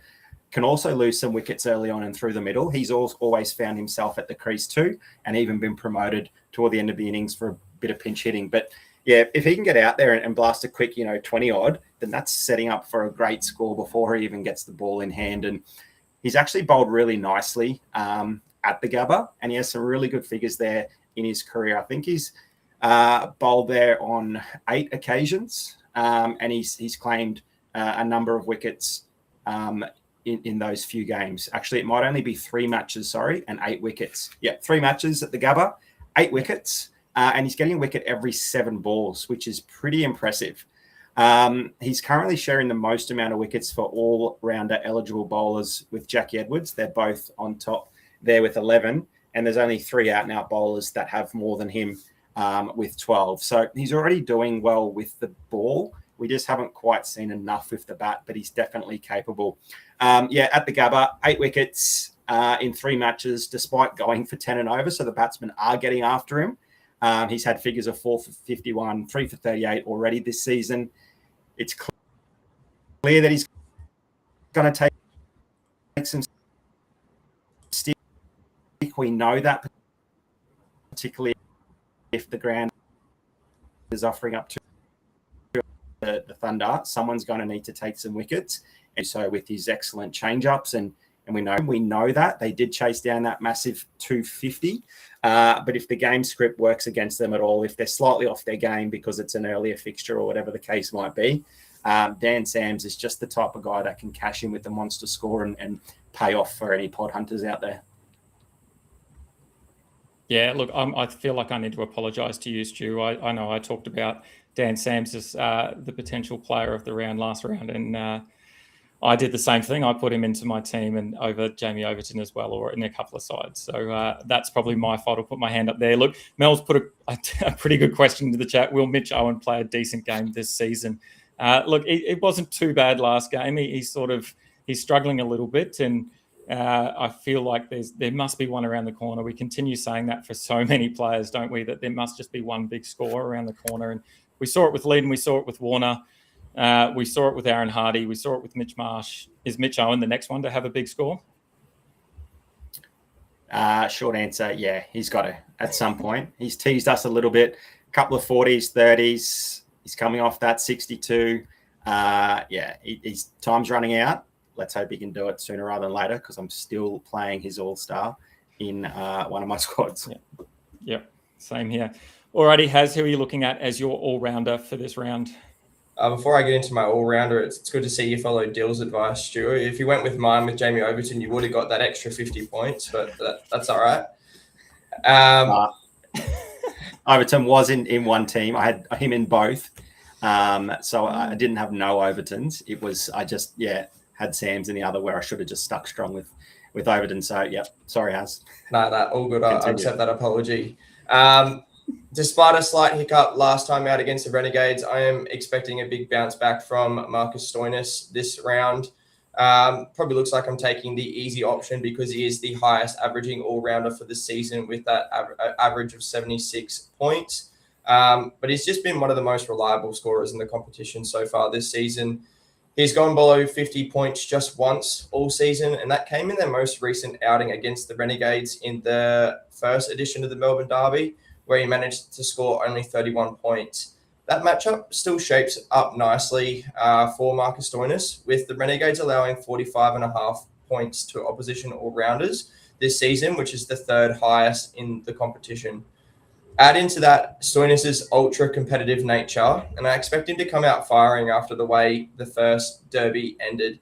can also lose some wickets early on and through the middle, he's always found himself at the crease too, and even been promoted toward the end of the innings for a bit of pinch hitting. But yeah, if he can get out there and blast a quick, 20 odd, then that's setting up for a great score before he even gets the ball in hand. And he's actually bowled really nicely at the Gabba, and he has some really good figures there in his career. I think he's bowled there on 8 occasions, and he's claimed a number of wickets in those few games. Actually, it might only be 3 matches, and 8 wickets. Yeah, 3 matches at the Gabba, 8 wickets, and he's getting a wicket every 7 balls, which is pretty impressive. He's currently sharing the most amount of wickets for all-rounder eligible bowlers with Jackie Edwards. They're both on top there with 11, and there's only 3 out-and-out bowlers that have more than him with 12. So he's already doing well with the ball. We just haven't quite seen enough with the bat, but he's definitely capable. At the Gabba, 8 wickets in 3 matches, despite going for 10 and over. So the batsmen are getting after him. He's had figures of 4 for 51, 3 for 38 already this season. It's clear that he's going to take some stick. We know that, particularly if the ground is offering up to the Thunder, someone's going to need to take some wickets. And so with his excellent change-ups, and we know that they did chase down that massive 250. But if the game script works against them at all, if they're slightly off their game because it's an earlier fixture or whatever the case might be, Dan Sams is just the type of guy that can cash in with the monster score and pay off for any pod hunters out there. Yeah, look, I feel like I need to apologise to you, Stu. I know I talked about Dan Sams as the potential player of the last round, and I did the same thing. I put him into my team and over Jamie Overton as well, or in a couple of sides. So that's probably my fault. I'll put my hand up there. Look, Mel's put a pretty good question into the chat. Will Mitch Owen play a decent game this season? Look, it wasn't too bad last game. He's struggling a little bit, and I feel like there must be one around the corner. We continue saying that for so many players, don't we? That there must just be one big score around the corner. And we saw it with Lead, and we saw it with Warner. We saw it with Aaron Hardy. We saw it with Mitch Marsh. Is Mitch Owen the next one to have a big score? Short answer, yeah, he's got to at some point. He's teased us a little bit. A couple of 40s, 30s. He's coming off that 62. His time's running out. let's hope he can do it sooner rather than later, because I'm still playing his all-star in one of my squads. Yep, same here. Alrighty, Haz, who are you looking at as your all-rounder for this round? Before I get into my all-rounder, it's good to see you follow Dill's advice, Stuart. If you went with mine with Jamie Overton, you would have got that extra 50 points, but that's all right. Overton was in one team. I had him in both. So I didn't have no Overtons. It was, I just, had Sam's in the other, where I should have just stuck strong with Overton. So, sorry, Haz. No, that all good. I accept that apology. Despite a slight hiccup last time out against the Renegades, I am expecting a big bounce back from Marcus Stoinis this round. Probably looks like I'm taking the easy option because he is the highest averaging all-rounder for the season with that average of 76 points. But he's just been one of the most reliable scorers in the competition so far this season. He's gone below 50 points just once all season, and that came in their most recent outing against the Renegades in the first edition of the Melbourne Derby, where he managed to score only 31 points. That matchup still shapes up nicely for Marcus Stoinis, with the Renegades allowing 45.5 points to opposition all-rounders this season, which is the third highest in the competition. Add into that Stoinis' ultra-competitive nature, and I expect him to come out firing after the way the first derby ended.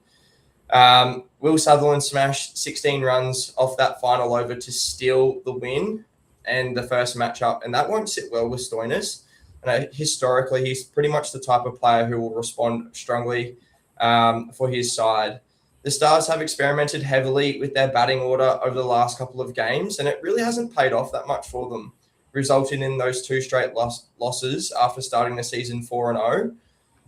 Will Sutherland smashed 16 runs off that final over to steal the win and the first matchup, and that won't sit well with Stoinis. And historically, he's pretty much the type of player who will respond strongly for his side. The Stars have experimented heavily with their batting order over the last couple of games, and it really hasn't paid off that much for them, resulting in those two straight losses after starting the season 4-0.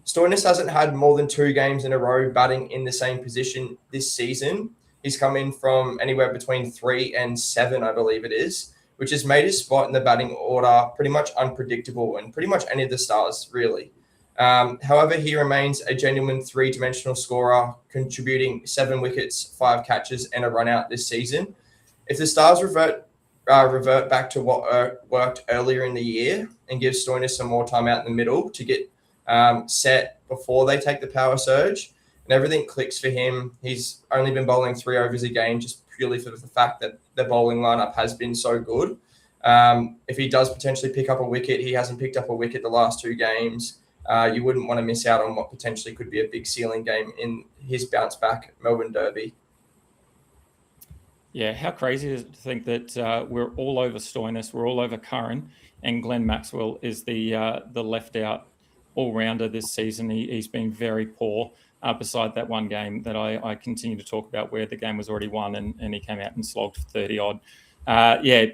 Stoinis hasn't had more than 2 games in a row batting in the same position this season. He's come in from anywhere between 3 and 7, I believe it is, which has made his spot in the batting order pretty much unpredictable, and pretty much any of the Stars, really. However, he remains a genuine 3-dimensional scorer, contributing 7 wickets, 5 catches, and a run-out this season. If the Stars revert back to what worked earlier in the year and give Stoinis some more time out in the middle to get set before they take the power surge, and everything clicks for him. He's only been bowling 3 overs a game, just purely for the fact that the bowling lineup has been so good. If he does potentially pick up a wicket, he hasn't picked up a wicket the last 2 games. You wouldn't want to miss out on what potentially could be a big ceiling game in his bounce back Melbourne Derby. Yeah, how crazy is it to think that we're all over Stoinis, we're all over Curran, and Glenn Maxwell is the left out all-rounder this season. He's been very poor, beside that one game that I continue to talk about where the game was already won and he came out and slogged 30-odd.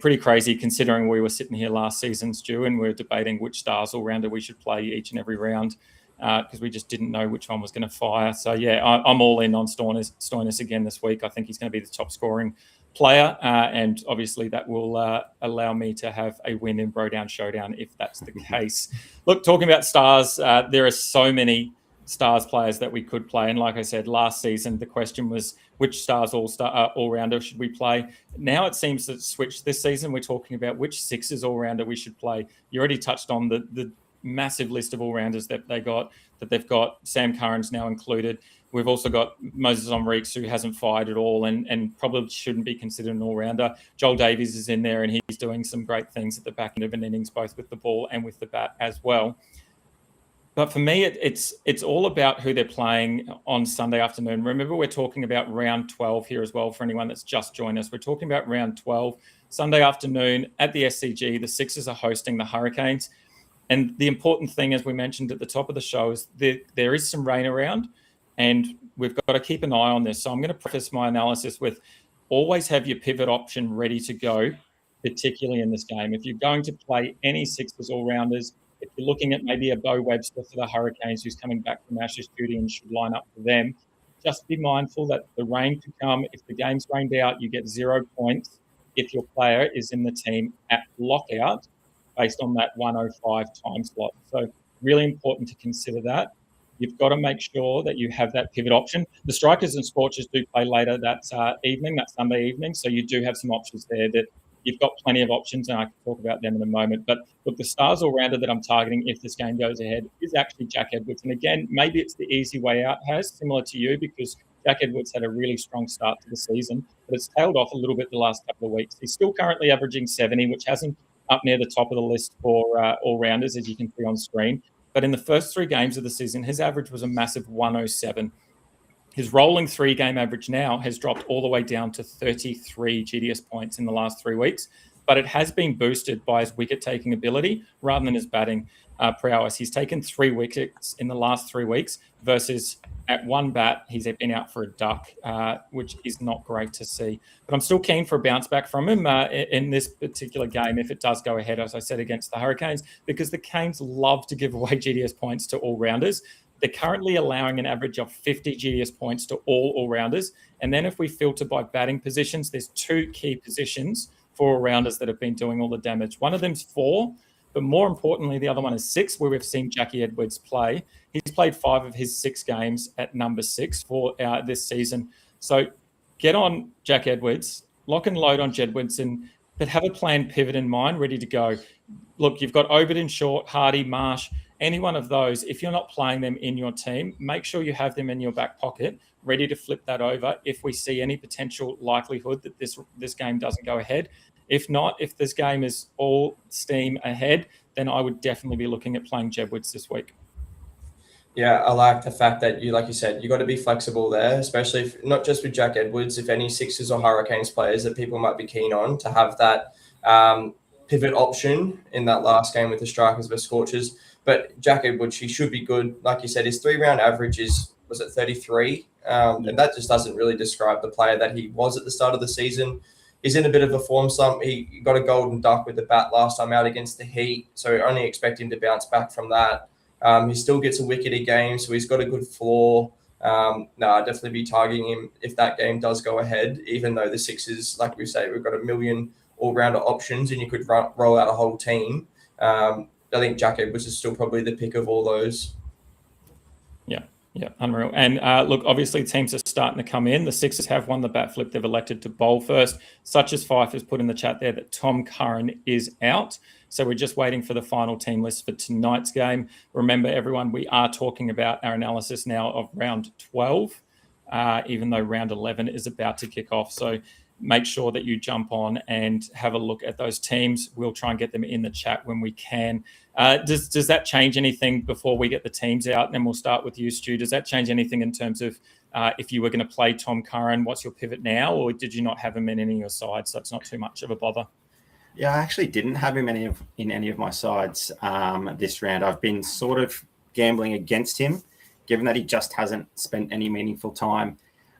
Pretty crazy considering we were sitting here last season, Stu, and we were debating which Stars all-rounder we should play each and every round because we just didn't know which one was going to fire. So, I'm all in on Stoinis again this week. I think he's going to be the top scoring player, and obviously that will allow me to have a win in Bro Down Showdown if that's the case. Look, talking about Stars, there are so many Stars players that we could play, and like I said, last season the question was which Stars all-rounder should we play. Now it seems to switch this season. We're talking about which Sixers all-rounder we should play. You already touched on the massive list of all-rounders that they've got. Sam Curran's now included. We've also got Moses Omriks, who hasn't fired at all and probably shouldn't be considered an all-rounder. Joel Davies is in there, and he's doing some great things at the back end of an innings, both with the ball and with the bat as well. But for me, it's all about who they're playing on Sunday afternoon. Remember, we're talking about round 12 here as well for anyone that's just joined us. We're talking about round 12, Sunday afternoon at the SCG. The Sixers are hosting the Hurricanes. And the important thing, as we mentioned at the top of the show, is there is some rain around, and we've got to keep an eye on this. So I'm going to preface my analysis with always have your pivot option ready to go, particularly in this game. If you're going to play any Sixers all-rounders, if you're looking at maybe a Bo Webster for the Hurricanes who's coming back from Ashes duty and should line up for them, just be mindful that the rain could come. If the game's rained out, you get 0 points if your player is in the team at lockout based on that 1:05 time slot. So really important to consider that. You've got to make sure that you have that pivot option. The Strikers and Scorchers do play later that Sunday evening, so you do have some options there that you've got plenty of options, and I can talk about them in a moment. But look, the Stars all-rounder that I'm targeting if this game goes ahead is actually Jack Edwards. And again, maybe it's the easy way out, similar to you, because Jack Edwards had a really strong start to the season, but it's tailed off a little bit the last couple of weeks. He's still currently averaging 70, which has him up near the top of the list for all-rounders, as you can see on screen. But in the first 3 games of the season, his average was a massive 107. His rolling 3-game average now has dropped all the way down to 33 GDS points in the last 3 weeks, but it has been boosted by his wicket-taking ability rather than his batting prowess. He's taken 3 wickets in the last 3 weeks versus at one bat, he's been out for a duck, which is not great to see. But I'm still keen for a bounce back from him in this particular game if it does go ahead, as I said, against the Hurricanes, because the Canes love to give away GDS points to all-rounders. They're currently allowing an average of 50 GDS points to all-rounders. And then if we filter by batting positions, there's 2 key positions for all-rounders that have been doing all the damage. One of them's 4, but more importantly, the other one is 6, where we've seen Jackie Edwards play. He's played 5 of his 6 games at number 6 for this season. So get on Jack Edwards, lock and load on Jedwards, but have a planned pivot in mind, ready to go. Look, you've got Overton, Short, Hardy, Marsh, any one of those. If you're not playing them in your team, make sure you have them in your back pocket, ready to flip that over if we see any potential likelihood that this game doesn't go ahead. If not, if this game is all steam ahead, then I would definitely be looking at playing Jedwards this week. Yeah, I like the fact that like you said, you got to be flexible there, especially if, not just with Jack Edwards, if any Sixers or Hurricanes players that people might be keen on to have that pivot option in that last game with the Strikers versus Scorchers. But Jack Edwards, he should be good. Like you said, his 3-round average was it 33? And that just doesn't really describe the player that he was at the start of the season. He's in a bit of a form slump. He got a golden duck with the bat last time out against the Heat, so I only expect him to bounce back from that. He still gets a wicket a game, so he's got a good floor. I'd definitely be targeting him if that game does go ahead, even though the Sixers, like we say, we've got a million all-rounder options and you could roll out a whole team. I think Jack Edwards is still probably the pick of all those. Yeah, unreal. And look, obviously teams are starting to come in. The Sixers have won the bat flip. They've elected to bowl first. Such as Fife has put in the chat there that Tom Curran is out. So we're just waiting for the final team list for tonight's game. Remember, everyone, we are talking about our analysis now of round 12, even though round 11 is about to kick off. So make sure that you jump on and have a look at those teams. We'll try and get them in the chat when we can. Does that change anything before we get the teams out? And then we'll start with you, Stu. Does that change anything in terms of if you were going to play Tom Curran, what's your pivot now? Or did you not have him in any of your sides, so it's not too much of a bother? Yeah, I actually didn't have him in any of my sides this round. I've been sort of gambling against him, given that he just hasn't spent any meaningful time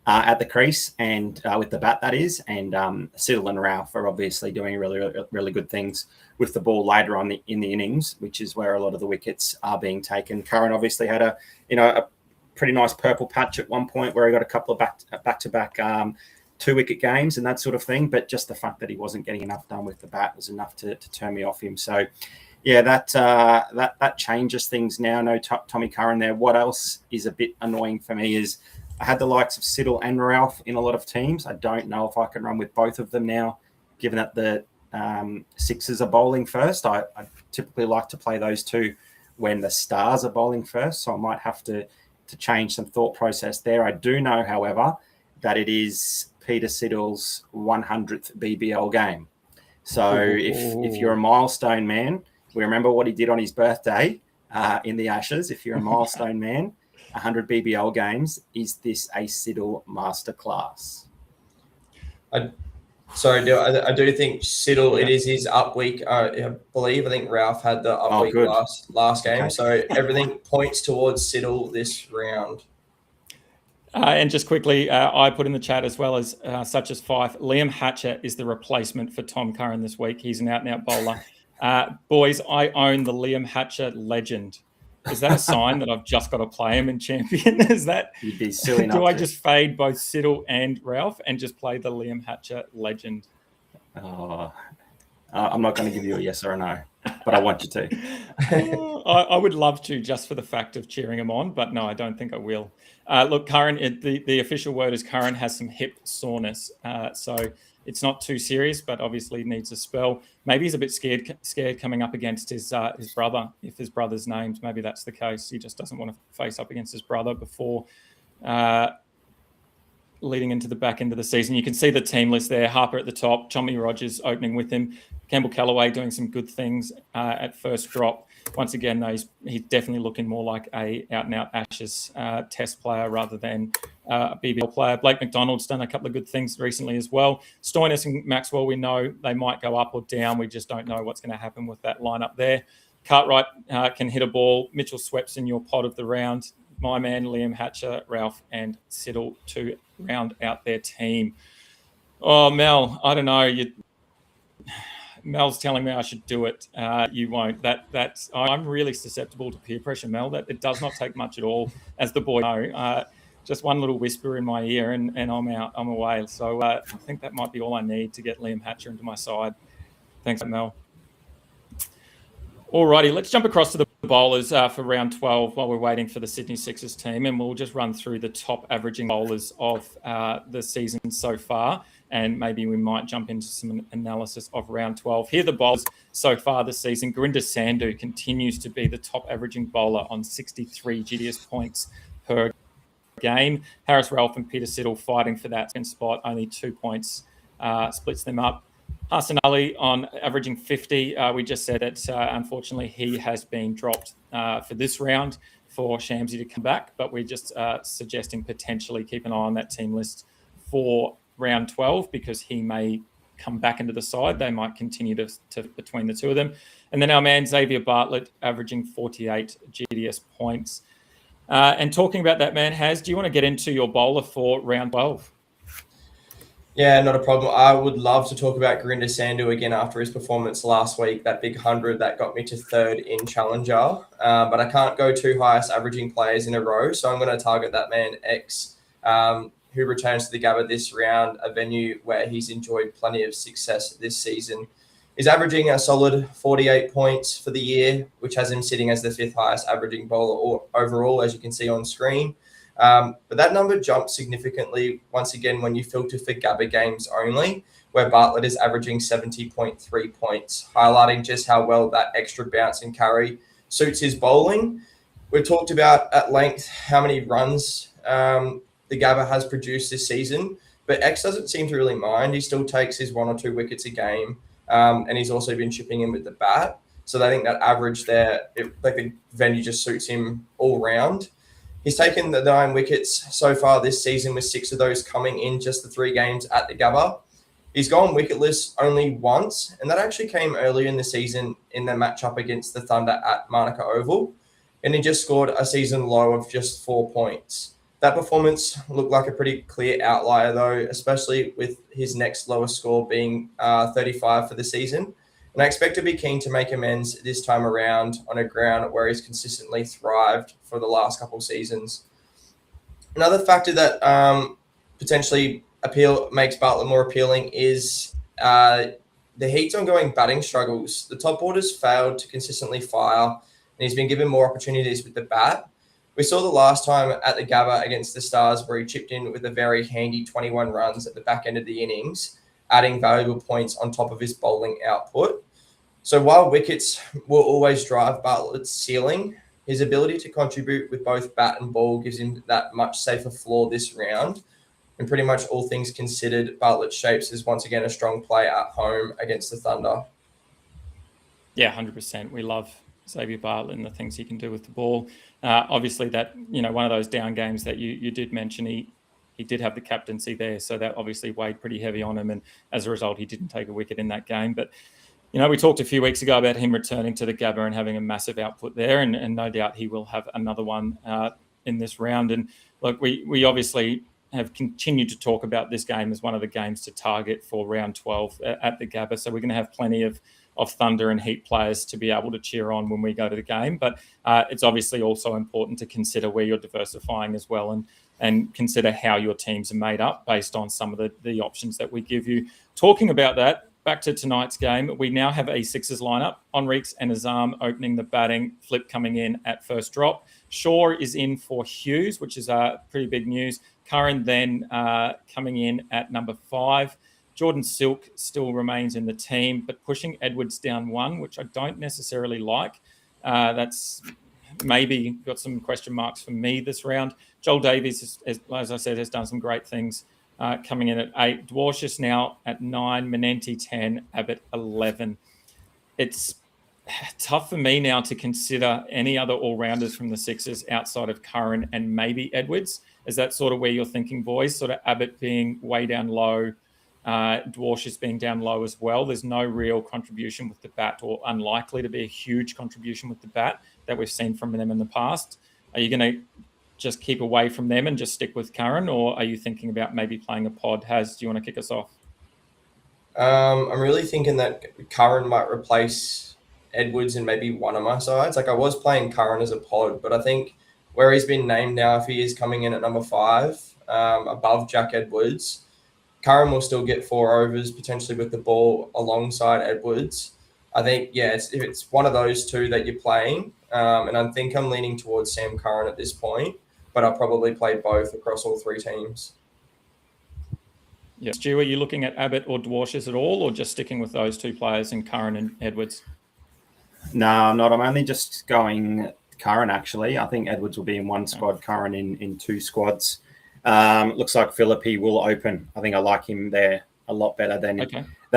at the crease and with the bat, that is. And Siddle and Ralph are obviously doing really good things with the ball later on in the innings, which is where a lot of the wickets are being taken. Curran obviously had a pretty nice purple patch at one point where he got a couple of back-to-back 2-wicket games and that sort of thing. But just the fact that he wasn't getting enough done with the bat was enough to turn me off him. So, yeah, that changes things now. No Tommy Curran there. What else is a bit annoying for me is I had the likes of Siddle and Ralph in a lot of teams. I don't know if I can run with both of them now, given that the Sixers are bowling first. I typically like to play those two when the Stars are bowling first, so I might have to change some thought process there. I do know, however, that it is Peter Siddle's 100th BBL game. So if you're a milestone man, we remember what he did on his birthday in the Ashes. If you're a milestone man, 100 BBL games, is this a Siddle masterclass? I do think Siddle, it is his up week. I think Ralph had the up week last game. Okay. So everything points towards Siddle this round. And just quickly, I put in the chat as well as such as Fife, Liam Hatcher is the replacement for Tom Curran this week. He's an out-and-out bowler. Boys, I own the Liam Hatcher legend. Is that a sign that I've just got to play him in Champion? Is that? You'd be silly do I just fade both Siddle and Ralph and just play the Liam Hatcher legend? I'm not going to give you a yes or a no, but I want you to. I would love to, just for the fact of cheering him on, but no, I don't think I will. Look, Curran, the official word is Curran has some hip soreness, so it's not too serious, but obviously needs a spell. Maybe he's a bit scared coming up against his brother. If his brother's named, maybe that's the case. He just doesn't want to face up against his brother before leading into the back end of the season. You can see the team list there. Harper at the top, Tommy Rogers opening with him, Campbell Callaway doing some good things at first drop. Once again, though, he's definitely looking more like a out-and-out Ashes test player rather than a BBL player. Blake McDonald's done a couple of good things recently as well. Stoinis and Maxwell, we know they might go up or down. We just don't know what's going to happen with that lineup there. Cartwright can hit a ball. Mitchell Swepson, your pod of the round. My man, Liam Hatcher, Ralph, and Siddle to round out their team. Oh, Mel, I don't know. Mel's telling me I should do it. You won't. I'm really susceptible to peer pressure, Mel. That it does not take much at all, as the boy know. Just one little whisper in my ear, and I'm out. I'm away. So I think that might be all I need to get Liam Hatcher into my side. Thanks, Mel. Alrighty, let's jump across to the bowlers for round 12 while we're waiting for the Sydney Sixers team, and we'll just run through the top averaging bowlers of the season so far, and maybe we might jump into some analysis of round 12. Here are the bowlers so far this season. Gurinder Sandhu continues to be the top averaging bowler on 63 GDS points per game. Harris Ralph and Peter Siddle fighting for that second spot, only 2 points splits them up. Hassan Ali on averaging 50. We just said that unfortunately he has been dropped for this round for Shamsi to come back, but we're just suggesting potentially keep an eye on that team list for round 12 because he may come back into the side. They might continue to between the two of them. And then our man Xavier Bartlett averaging 48 GDS points. And talking about that, man, do you want to get into your bowler for round 12? Yeah, not a problem. I would love to talk about Gurinder Sandhu again after his performance last week, that big 100 that got me to third in Challenger. But I can't go two highest averaging players in a row, so I'm going to target that man X, who returns to the Gabba this round, a venue where he's enjoyed plenty of success this season. He's averaging a solid 48 points for the year, which has him sitting as the fifth highest averaging bowler overall, as you can see on screen. But that number jumps significantly once again when you filter for Gabba games only, where Bartlett is averaging 70.3 points, highlighting just how well that extra bounce and carry suits his bowling. We've talked about at length how many runs the Gabba has produced this season, but X doesn't seem to really mind. He still takes his 1 or 2 wickets a game, and he's also been chipping in with the bat. So I think that average there, the venue just suits him all round. He's taken the 9 wickets so far this season, with 6 of those coming in just the 3 games at the Gabba. He's gone wicketless only once, and that actually came earlier in the season in the matchup against the Thunder at Manuka Oval, and he just scored a season low of just 4 points. That performance looked like a pretty clear outlier, though, especially with his next lowest score being 35 for the season. And I expect to be keen to make amends this time around on a ground where he's consistently thrived for the last couple of seasons. Another factor that potentially makes Bartlett more appealing is the Heat's ongoing batting struggles. The top order's failed to consistently fire, and he's been given more opportunities with the bat. We saw the last time at the Gabba against the Stars where he chipped in with a very handy 21 runs at the back end of the innings, adding valuable points on top of his bowling output. So while wickets will always drive Bartlett's ceiling, his ability to contribute with both bat and ball gives him that much safer floor this round. And pretty much all things considered, Bartlett shapes as once again a strong play at home against the Thunder. Yeah, 100%. We love Xavier Bartlett and the things he can do with the ball. Obviously, that one of those down games that you did mention, he did have the captaincy there, so that obviously weighed pretty heavy on him, and as a result, he didn't take a wicket in that game. But we talked a few weeks ago about him returning to the Gabba and having a massive output there, and no doubt he will have another one in this round. And look, we obviously have continued to talk about this game as one of the games to target for round 12 at the Gabba, so we're going to have plenty of Thunder and Heat players to be able to cheer on when we go to the game. But it's obviously also important to consider where you're diversifying as well, and consider how your teams are made up based on some of the options that we give you. Talking about that, back to tonight's game, we now have a Sixers lineup. Enriques and Azam opening the batting, Flip coming in at first drop. Shaw is in for Hughes, which is pretty big news. Curran then coming in at number 5. Jordan Silk still remains in the team, but pushing Edwards down 1, which I don't necessarily like. That's maybe got some question marks for me this round. Joel Davies, as I said, has done some great things, coming in at 8. Dwarcius now at 9, Menenti 10, Abbott 11. It's tough for me now to consider any other all-rounders from the Sixers outside of Curran and maybe Edwards. Is that sort of where you're thinking, boys? Sort of Abbott being way down low, Dwarcius being down low as well. There's no real contribution with the bat, or unlikely to be a huge contribution with the bat that we've seen from them in the past. Are you going to just keep away from them and just stick with Curran, or are you thinking about maybe playing a pod? Haz, do you want to kick us off? I'm really thinking that Curran might replace Edwards in maybe one of my sides. Like, I was playing Curran as a pod, but I think where he's been named now, if he is coming in at number 5, above Jack Edwards, Curran will still get 4 overs potentially with the ball alongside Edwards. I think, if it's one of those two that you're playing, and I think I'm leaning towards Sam Curran at this point, but I'll probably play both across all 3 teams. Yeah. Stu, are you looking at Abbott or Dwarcius at all, or just sticking with those 2 players in Curran and Edwards? No, I'm not. I'm only just going Curran, actually. I think Edwards will be in one squad, Curran in 2 squads. Looks like Philippi will open. I think I like him there a lot better than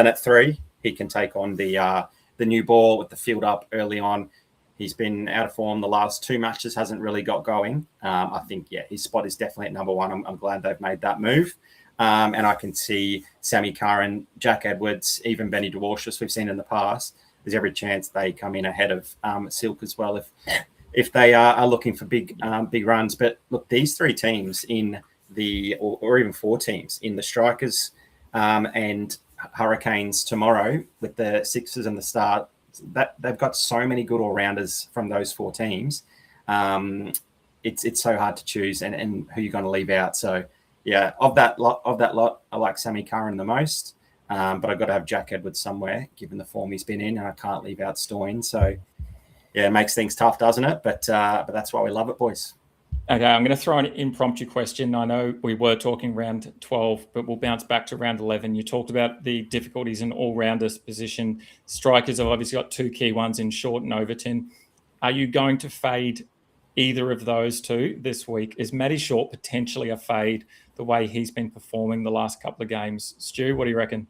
at 3. He can take on the new ball with the field up early on. He's been out of form the last 2 matches, hasn't really got going. I think, his spot is definitely at number 1. I'm glad they've made that move. And I can see Sammy Curran, Jack Edwards, even Benny Dwarcius, we've seen in the past. There's every chance they come in ahead of Silk as well if they are looking for big runs. But look, these 3 teams in or even 4 teams in the Strikers and Hurricanes tomorrow with the Sixers and the Stars, that they've got so many good all-rounders from those 4 teams. It's so hard to choose and who you're going to leave out. So of that lot, I like Sammy Curran the most. But I've got to have Jack Edwards somewhere, given the form he's been in, and I can't leave out Stoyne. So it makes things tough, doesn't it? But that's why we love it, boys. Okay, I'm going to throw an impromptu question. I know we were talking round 12, but we'll bounce back to round 11. You talked about the difficulties in all-rounders position. Strikers have obviously got 2 key ones in Short and Overton. Are you going to fade either of those 2 this week? Is Matty Short potentially a fade the way he's been performing the last couple of games? Stu, what do you reckon?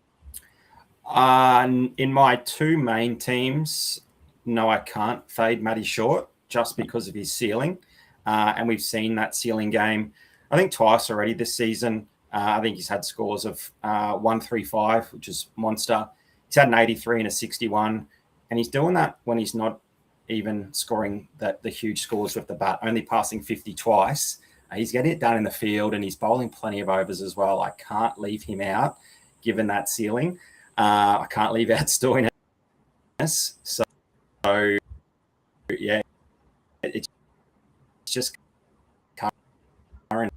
In my 2 main teams, no, I can't fade Matty Short just because of his ceiling. And we've seen that ceiling game, I think, twice already this season. I think he's had scores of 135, which is monster. He's had an 83 and a 61. And he's doing that when he's not even scoring the huge scores with the bat, only passing 50 twice. He's getting it done in the field, and he's bowling plenty of overs as well. I can't leave him out, given that ceiling. I can't leave out Stoyne. So it's just Curran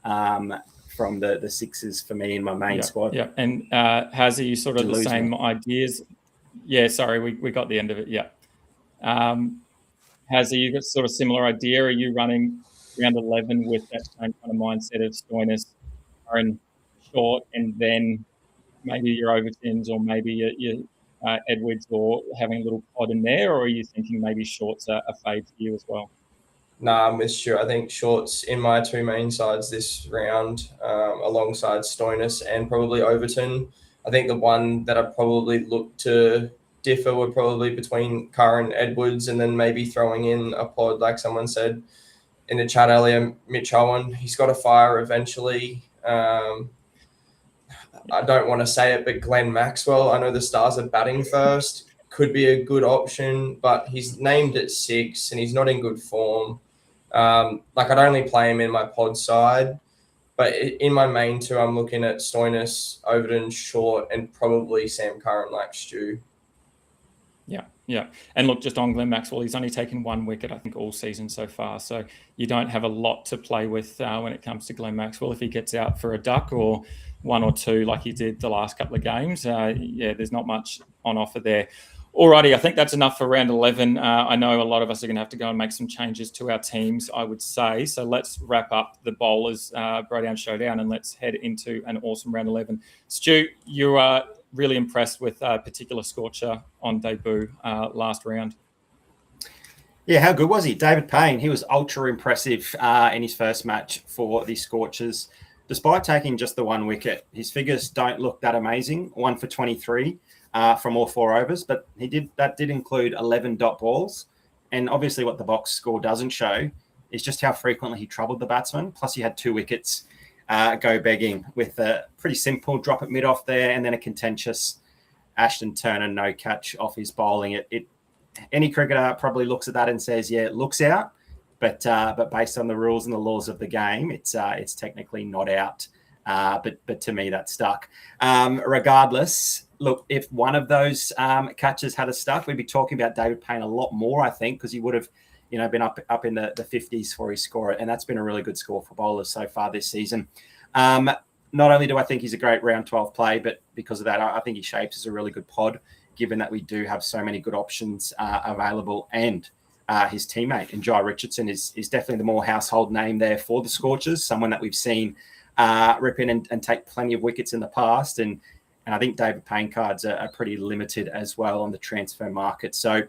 from the Sixers for me in my main squad. Yeah, and Haz, are you sort of the same ideas? Yeah, sorry, we got the end of it. Yeah. Haz, are you got sort of similar idea? Are you running round 11 with that same kind of mindset of Stoyne, Curran, Short, and then maybe your Overtons or maybe your Edwards, or having a little pod in there? Or are you thinking maybe Short's a fade for you as well? Nah, I'm with Stu. I think Short's in my 2 main sides this round, alongside Stoyne and probably Overton. I think the one that I'd probably look to differ would probably between Curran, Edwards, and then maybe throwing in a pod, like someone said in the chat earlier, Mitch Owen. He's got a fire eventually. I don't want to say it, but Glenn Maxwell, I know the Stars are batting first, could be a good option, but he's named at 6 and he's not in good form. I'd only play him in my pod side, but in my main 2, I'm looking at Stoyne, Overton, Short, and probably Sam Curran, like Stu. Yeah. And look, just on Glenn Maxwell, he's only taken 1 wicket, I think, all season so far. So you don't have a lot to play with when it comes to Glenn Maxwell. If he gets out for a duck or 1 or 2 like he did the last couple of games, there's not much on offer there. Alrighty, I think that's enough for round 11. I know a lot of us are going to have to go and make some changes to our teams, I would say. So let's wrap up the bowlers Bro-Down Showdown and let's head into an awesome round 11. Stu, you are really impressed with a particular scorcher on debut last round. Yeah, how good was he? David Payne, he was ultra impressive in his first match for the Scorchers. Despite taking just the 1 wicket, his figures don't look that amazing. 1 for 23 from all 4 overs, but that did include 11 dot balls. And obviously what the box score doesn't show is just how frequently he troubled the batsman. Plus he had 2 wickets go begging with a pretty simple drop at mid-off there and then a contentious Ashton Turner no catch off his bowling. Any cricketer probably looks at that and says, yeah, it looks out. But based on the rules and the laws of the game, it's technically not out. But to me, that stuck. Regardless, look, if one of those catches had stuck, we'd be talking about David Payne a lot more, I think, because he would have, been up in the 50s for his score, and that's been a really good score for bowlers so far this season. Not only do I think he's a great round 12 play, but because of that, I think he shapes as a really good pod, given that we do have so many good options available, and his teammate in Jai Richardson is definitely the more household name there for the Scorchers, someone that we've seen rip in and take plenty of wickets in the past. And I think David Payne cards are pretty limited as well on the transfer market. So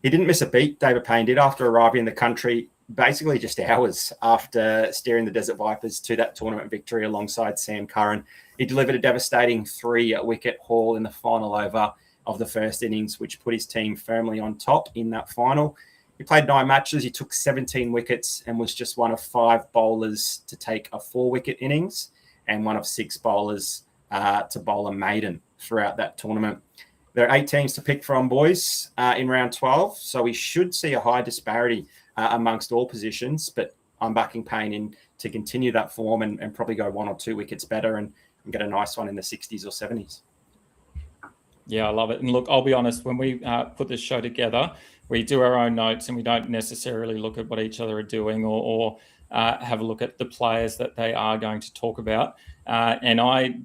he didn't miss a beat, David Payne did, after arriving in the country, basically just hours after steering the Desert Vipers to that tournament victory alongside Sam Curran. He delivered a devastating 3-wicket haul in the final over of the first innings, which put his team firmly on top in that final. He played 9 matches. He took 17 wickets and was just one of 5 bowlers to take a 4-wicket innings and one of 6 bowlers to bowl a maiden throughout that tournament. There are 8 teams to pick from, boys, in round 12. So we should see a high disparity amongst all positions, but I'm backing Payne in to continue that form and probably go 1 or 2 wickets better and get a nice one in the 60s or 70s. Yeah, I love it. And look, I'll be honest, when we put this show together, we do our own notes and we don't necessarily look at what each other are doing or have a look at the players that they are going to talk about. And I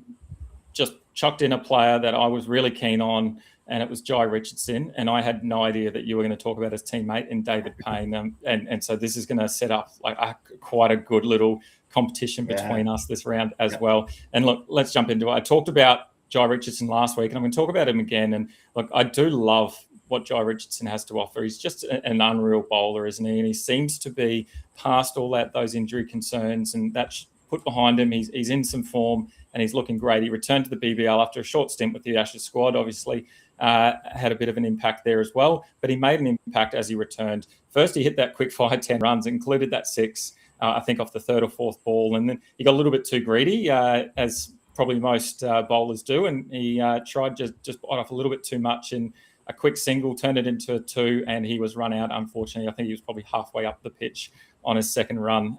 just chucked in a player that I was really keen on, and it was Jai Richardson. And I had no idea that you were going to talk about his teammate in David Payne. And so this is going to set up like quite a good little competition between us this round as well. And look, let's jump into it. I talked about Jai Richardson last week, and I'm going to talk about him again. And look, I do love what Jai Richardson has to offer. He's just an unreal bowler, isn't he? And he seems to be past all those injury concerns, and that's put behind him. He's in some form, and he's looking great. He returned to the BBL after a short stint with the Ashes squad, obviously had a bit of an impact there as well, but he made an impact as he returned. First, he hit that quick fire 10 runs, included that 6, I think off the 3rd or 4th ball, and then he got a little bit too greedy, as probably most bowlers do, and he tried just bite off a little bit too much in a quick single, turned it into a 2, and he was run out, unfortunately. I think he was probably halfway up the pitch on his second run.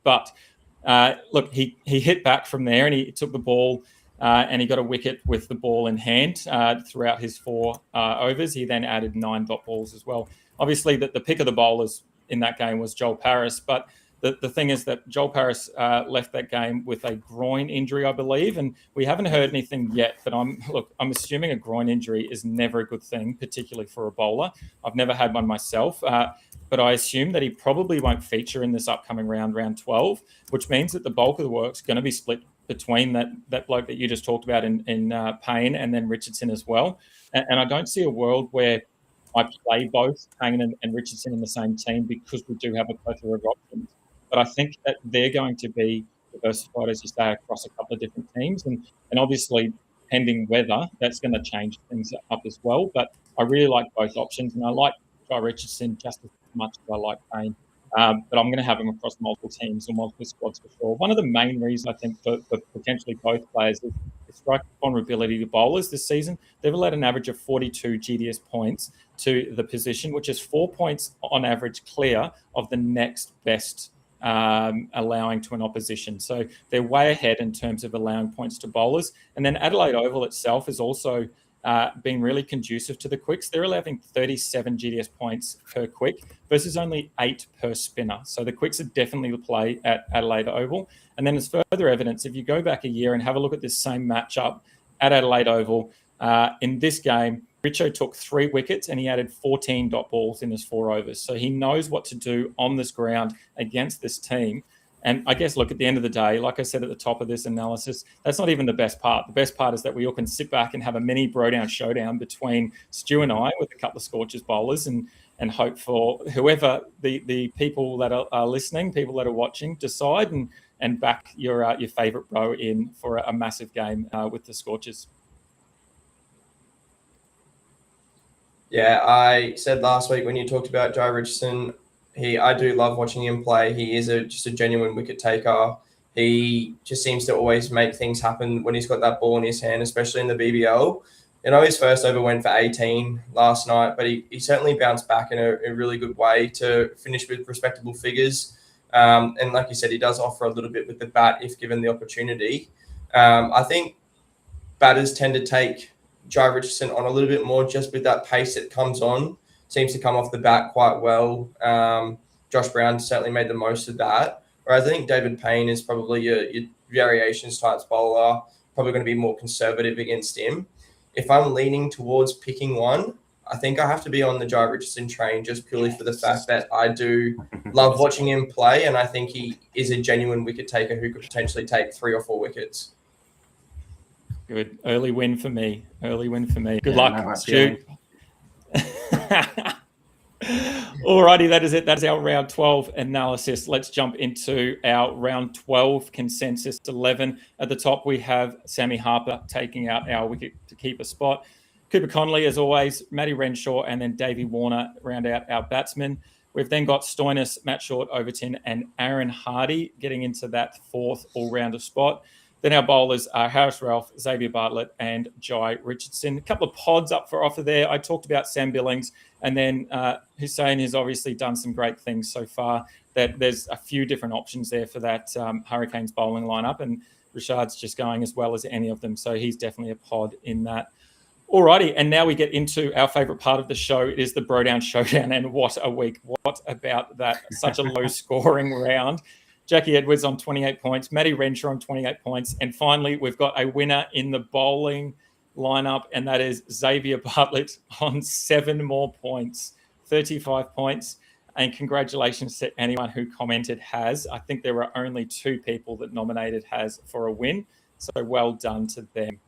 But look, he hit back from there, and he took the ball and he got a wicket with the ball in hand throughout his 4 overs. He then added 9 dot balls as well. Obviously, the pick of the bowlers in that game was Joel Paris, but the thing is that Joel Paris left that game with a groin injury, I believe, and we haven't heard anything yet. But I'm assuming a groin injury is never a good thing, particularly for a bowler. I've never had one myself, but I assume that he probably won't feature in this upcoming round 12, which means that the bulk of the work's going to be split between that bloke that you just talked about in Payne and then Richardson as well. And I don't see a world where I play both Payne and Richardson in the same team because we do have a plethora of options. But I think that they're going to be diversified, as you say, across a couple of different teams. And obviously, pending weather, that's going to change things up as well. But I really like both options. And I like Jai Richardson just as much as I like Payne. But I'm going to have him across multiple teams or multiple squads for sure. One of the main reasons, I think, for potentially both players is strike vulnerability to bowlers this season. They've allowed an average of 42 GDS points to the position, which is 4 points on average clear of the next best allowing to an opposition. So they're way ahead in terms of allowing points to bowlers. And then Adelaide Oval itself has also been really conducive to the quicks. They're allowing 37 GDS points per quick versus only 8 per spinner. So the quicks are definitely the play at Adelaide Oval. And then as further evidence, if you go back a year and have a look at this same matchup at Adelaide Oval, in this game, Richo took 3 wickets and he added 14 dot balls in his 4 overs. So he knows what to do on this ground against this team. And I guess, look, at the end of the day, like I said at the top of this analysis, that's not even the best part. The best part is that we all can sit back and have a mini Brodown showdown between Stu and I with a couple of Scorchers bowlers. And and hope for whoever the people that are listening, people that are watching, decide and back your favourite bro in for a massive game with the Scorchers. Yeah, I said last week when you talked about Jai Richardson, I do love watching him play. He is just a genuine wicket taker. He just seems to always make things happen when he's got that ball in his hand, especially in the BBL. I know his first over went for 18 last night, but he certainly bounced back in a really good way to finish with respectable figures. And like you said, he does offer a little bit with the bat if given the opportunity. I think batters tend to take Jai Richardson on a little bit more just with that pace that comes on. Seems to come off the bat quite well. Josh Brown certainly made the most of that. Whereas I think David Payne is probably your variations types bowler, probably going to be more conservative against him. If I'm leaning towards picking one, I think I have to be on the Jai Richardson train just purely for the fact that I do love watching him play, and I think he is a genuine wicket taker who could potentially take 3 or 4 wickets. Good. Early win for me. Good luck, Stu. Alrighty, that is it. That's our round 12 analysis. Let's jump into our round 12 consensus 11. At the top, we have Sammy Harper taking out our wicket to keep a spot. Cooper Connolly, as always, Matty Renshaw, and then Davey Warner round out our batsmen. We've then got Stoinis, Matt Short, Overton, and Aaron Hardy getting into that 4th all-rounder spot. Then our bowlers are Harris Ralph, Xavier Bartlett, and Jai Richardson. A couple of pods up for offer there. I talked about Sam Billings, and then Hussein has obviously done some great things so far. That there's a few different options there for that Hurricanes bowling lineup, and Rashad's just going as well as any of them, so he's definitely a pod in that. Alrighty, and now we get into our favourite part of the show. It is the Bro Down Showdown, and what a week. What about that? Such a low-scoring round. Jackie Edwards on 28 points, Matty Renshaw on 28 points, and finally we've got a winner in the bowling lineup, and that is Xavier Bartlett on 7 more points, 35 points. And congratulations to anyone who commented Has. I think there were only 2 people that nominated Has for a win, so well done to them.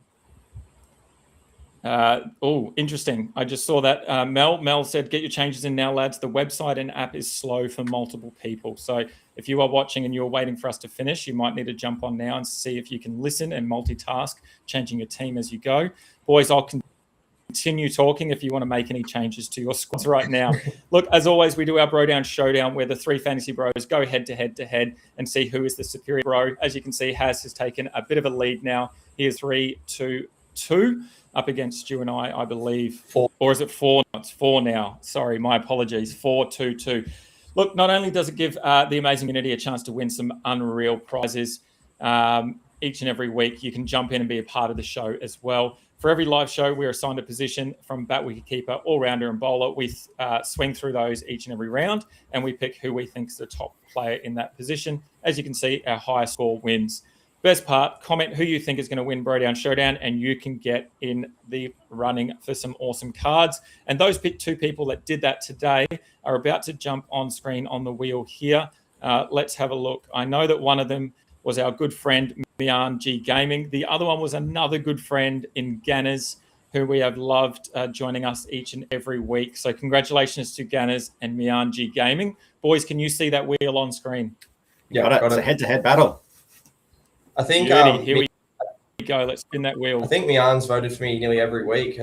Interesting. I just saw that. Mel said, get your changes in now, lads. The website and app is slow for multiple people. So if you are watching and you're waiting for us to finish, you might need to jump on now and see if you can listen and multitask, changing your team as you go. Boys, I'll continue talking if you want to make any changes to your squads right now. Look, as always, we do our Bro Down Showdown where the 3 fantasy bros go head to head and see who is the superior bro. As you can see, has taken a bit of a lead now. He is 3-2 up against Stu and I believe. 4. Or is it 4? No, it's 4 now. Sorry, my apologies. 4-2-2. Look, not only does it give the amazing community a chance to win some unreal prizes each and every week, you can jump in and be a part of the show as well. For every live show, we are assigned a position from bat wicketkeeper, all-rounder, and bowler. We swing through those each and every round, and we pick who we think is the top player in that position. As you can see, our highest score wins. Best part, comment who you think is going to win Bro Down Showdown, and you can get in the running for some awesome cards. And those 2 people that did that today are about to jump on screen on the wheel here. Let's have a look. I know that one of them was our good friend, Mian G Gaming. The other one was another good friend in Ganners, who we have loved joining us each and every week. So congratulations to Ganners and Mian G Gaming. Boys, can you see that wheel on screen? Yeah, got it. It's a head-to-head battle. I think here we go. Let's spin that wheel. I think Mian's voted for me nearly every week.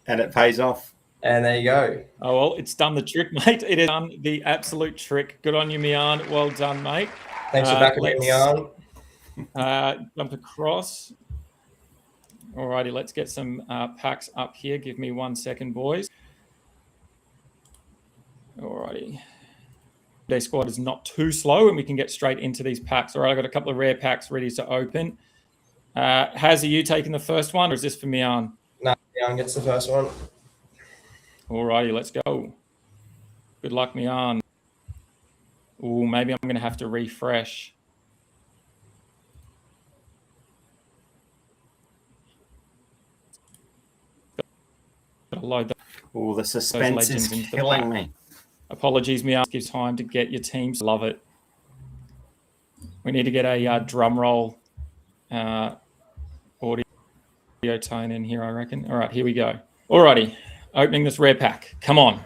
And it pays off. And there you go. Oh, well, it's done the trick, mate. It has done the absolute trick. Good on you, Mian. Well done, mate. Thanks for backing me, Mian. Jump across. Alrighty, let's get some packs up here. Give me 1 second, boys. Alrighty. Day squad is not too slow, and we can get straight into these packs. All right, I've got a couple of rare packs ready to open. Has, are you taking the first one, or is this for Mian? No, Mian gets the first one. All righty, let's go. Good luck, Mian. Oh, maybe I'm going to have to refresh. Gotta load that. Oh, the suspense is killing me. Apologies, Mian. Gives time to get your teams. Love it. We need to get a drum roll audio tone in here, I reckon. All right, here we go. All righty. Opening this rare pack. Come on.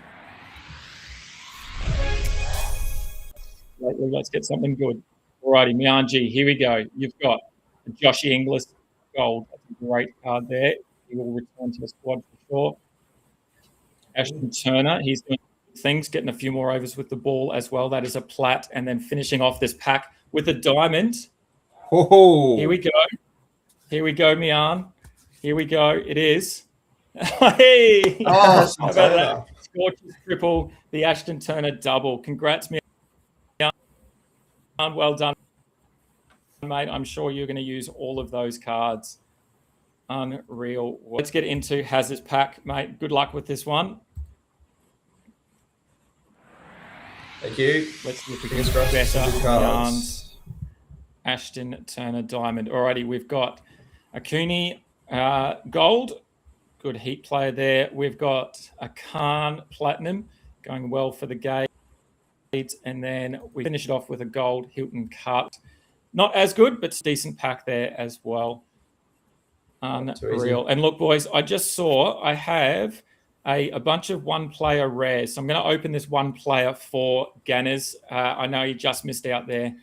Let's get something good. Alrighty, Mianji, here we go. You've got Joshy Inglis gold. That's a great card there. He will return to the squad for sure. Ashton Turner, he's doing things, getting a few more overs with the ball as well. That is a plat. And then finishing off this pack with a diamond. Oh, here we go. Here we go, Mian. Here we go. It is. Hey! Oh, how about that? Scorches triple, the Ashton Turner double. Congrats, Mian. Well done, mate. I'm sure you're going to use all of those cards. Unreal. Let's get into Haz's pack, mate. Good luck with this one. Thank you. Let's see if we Fingers can crossed. better. Cards. Yarns, Ashton Turner diamond. Alrighty, we've got Akuni gold. Good heat player there. We've got a Khan platinum going well for the gate. And then we finish it off with a gold Hilton Cut. Not as good, but decent pack there as well. Unreal. And look, boys, I just saw I have a bunch of one-player rares. So I'm going to open this one player for Ganners. I know he just missed out there.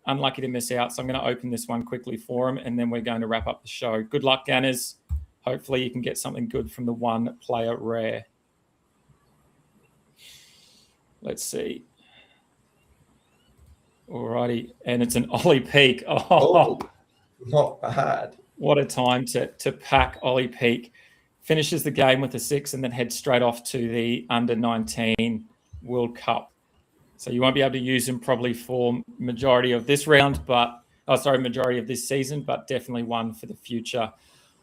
Unlucky to miss out. So I'm going to open this one quickly for him, and then we're going to wrap up the show. Good luck, Ganners. Hopefully you can get something good from the one-player rare. Let's see. Alrighty, and it's an Ollie Peak. Oh, not bad. What a time to pack Ollie Peak. Finishes the game with a 6 and then heads straight off to the under-19 World Cup. So you won't be able to use him probably for majority of this round, majority of this season, but definitely one for the future.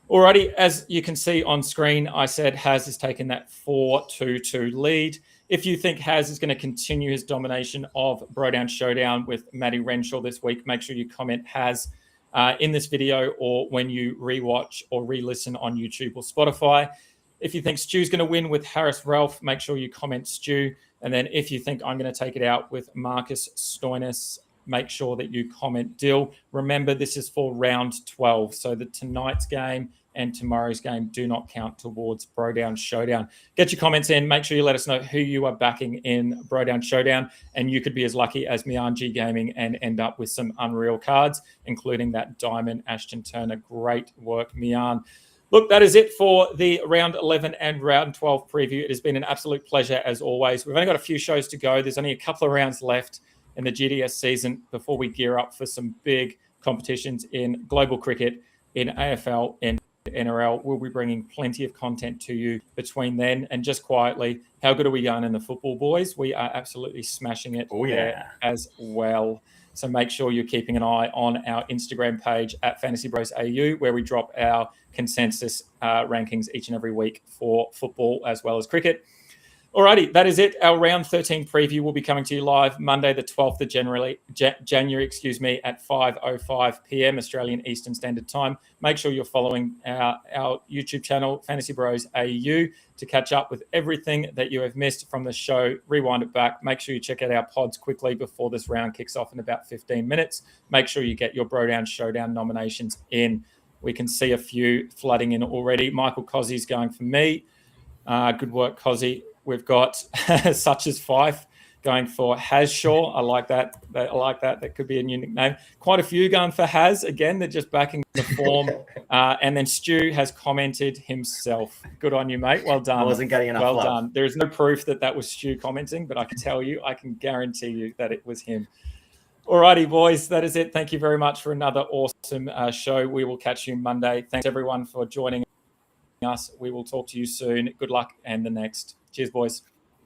Alrighty, as you can see on screen, I said Haz has taken that 4-2-2 lead. If you think Haz is going to continue his domination of Brodown Showdown with Matty Renshaw this week, make sure you comment Haz in this video or when you rewatch or re-listen on YouTube or Spotify. If you think Stu's going to win with Harris Ralph, make sure you comment Stu. And then if you think I'm going to take it out with Marcus Stoinis, make sure that you comment Dill. Remember, this is for round 12. So tonight's game and tomorrow's game do not count towards Brodown Showdown. Get your comments in. Make sure you let us know who you are backing in Brodown Showdown. And you could be as lucky as Mianji Gaming and end up with some unreal cards, including that Diamond Ashton Turner. Great work, Mian. Look, that is it for the round 11 and round 12 preview. It has been an absolute pleasure as always. We've only got a few shows to go. There's only a couple of rounds left in the GDS season before we gear up for some big competitions in global cricket, in AFL, and NRL. We'll be bringing plenty of content to you between then. And just quietly, how good are we going in the football, boys? We are absolutely smashing it there as well. So make sure you're keeping an eye on our Instagram page at Fantasy Bros AU, where we drop our consensus rankings each and every week for football as well as cricket. Alrighty, that is it. Our round 13 preview will be coming to you live Monday, the 12th of January, at 5:05 p.m. Australian Eastern Standard Time. Make sure you're following our YouTube channel, Fantasy Bros AU, to catch up with everything that you have missed from the show. Rewind it back. Make sure you check out our pods quickly before this round kicks off in about 15 minutes. Make sure you get your Brodown Showdown nominations in. We can see a few flooding in already. Michael Cozzy's going for me. Good work, Cozzy. We've got Such as Fife going for Hazshaw. I like that. That could be a new nickname. Quite a few going for Haz. Again, they're just backing the form. And then Stu has commented himself. Good on you, mate. Well done. I wasn't getting enough love. Done. There is no proof that was Stu commenting, but I can tell you, I can guarantee you that it was him. Alrighty, boys. That is it. Thank you very much for another awesome show. We will catch you Monday. Thanks, everyone, for joining us. We will talk to you soon. Good luck and the next. Cheers, boys.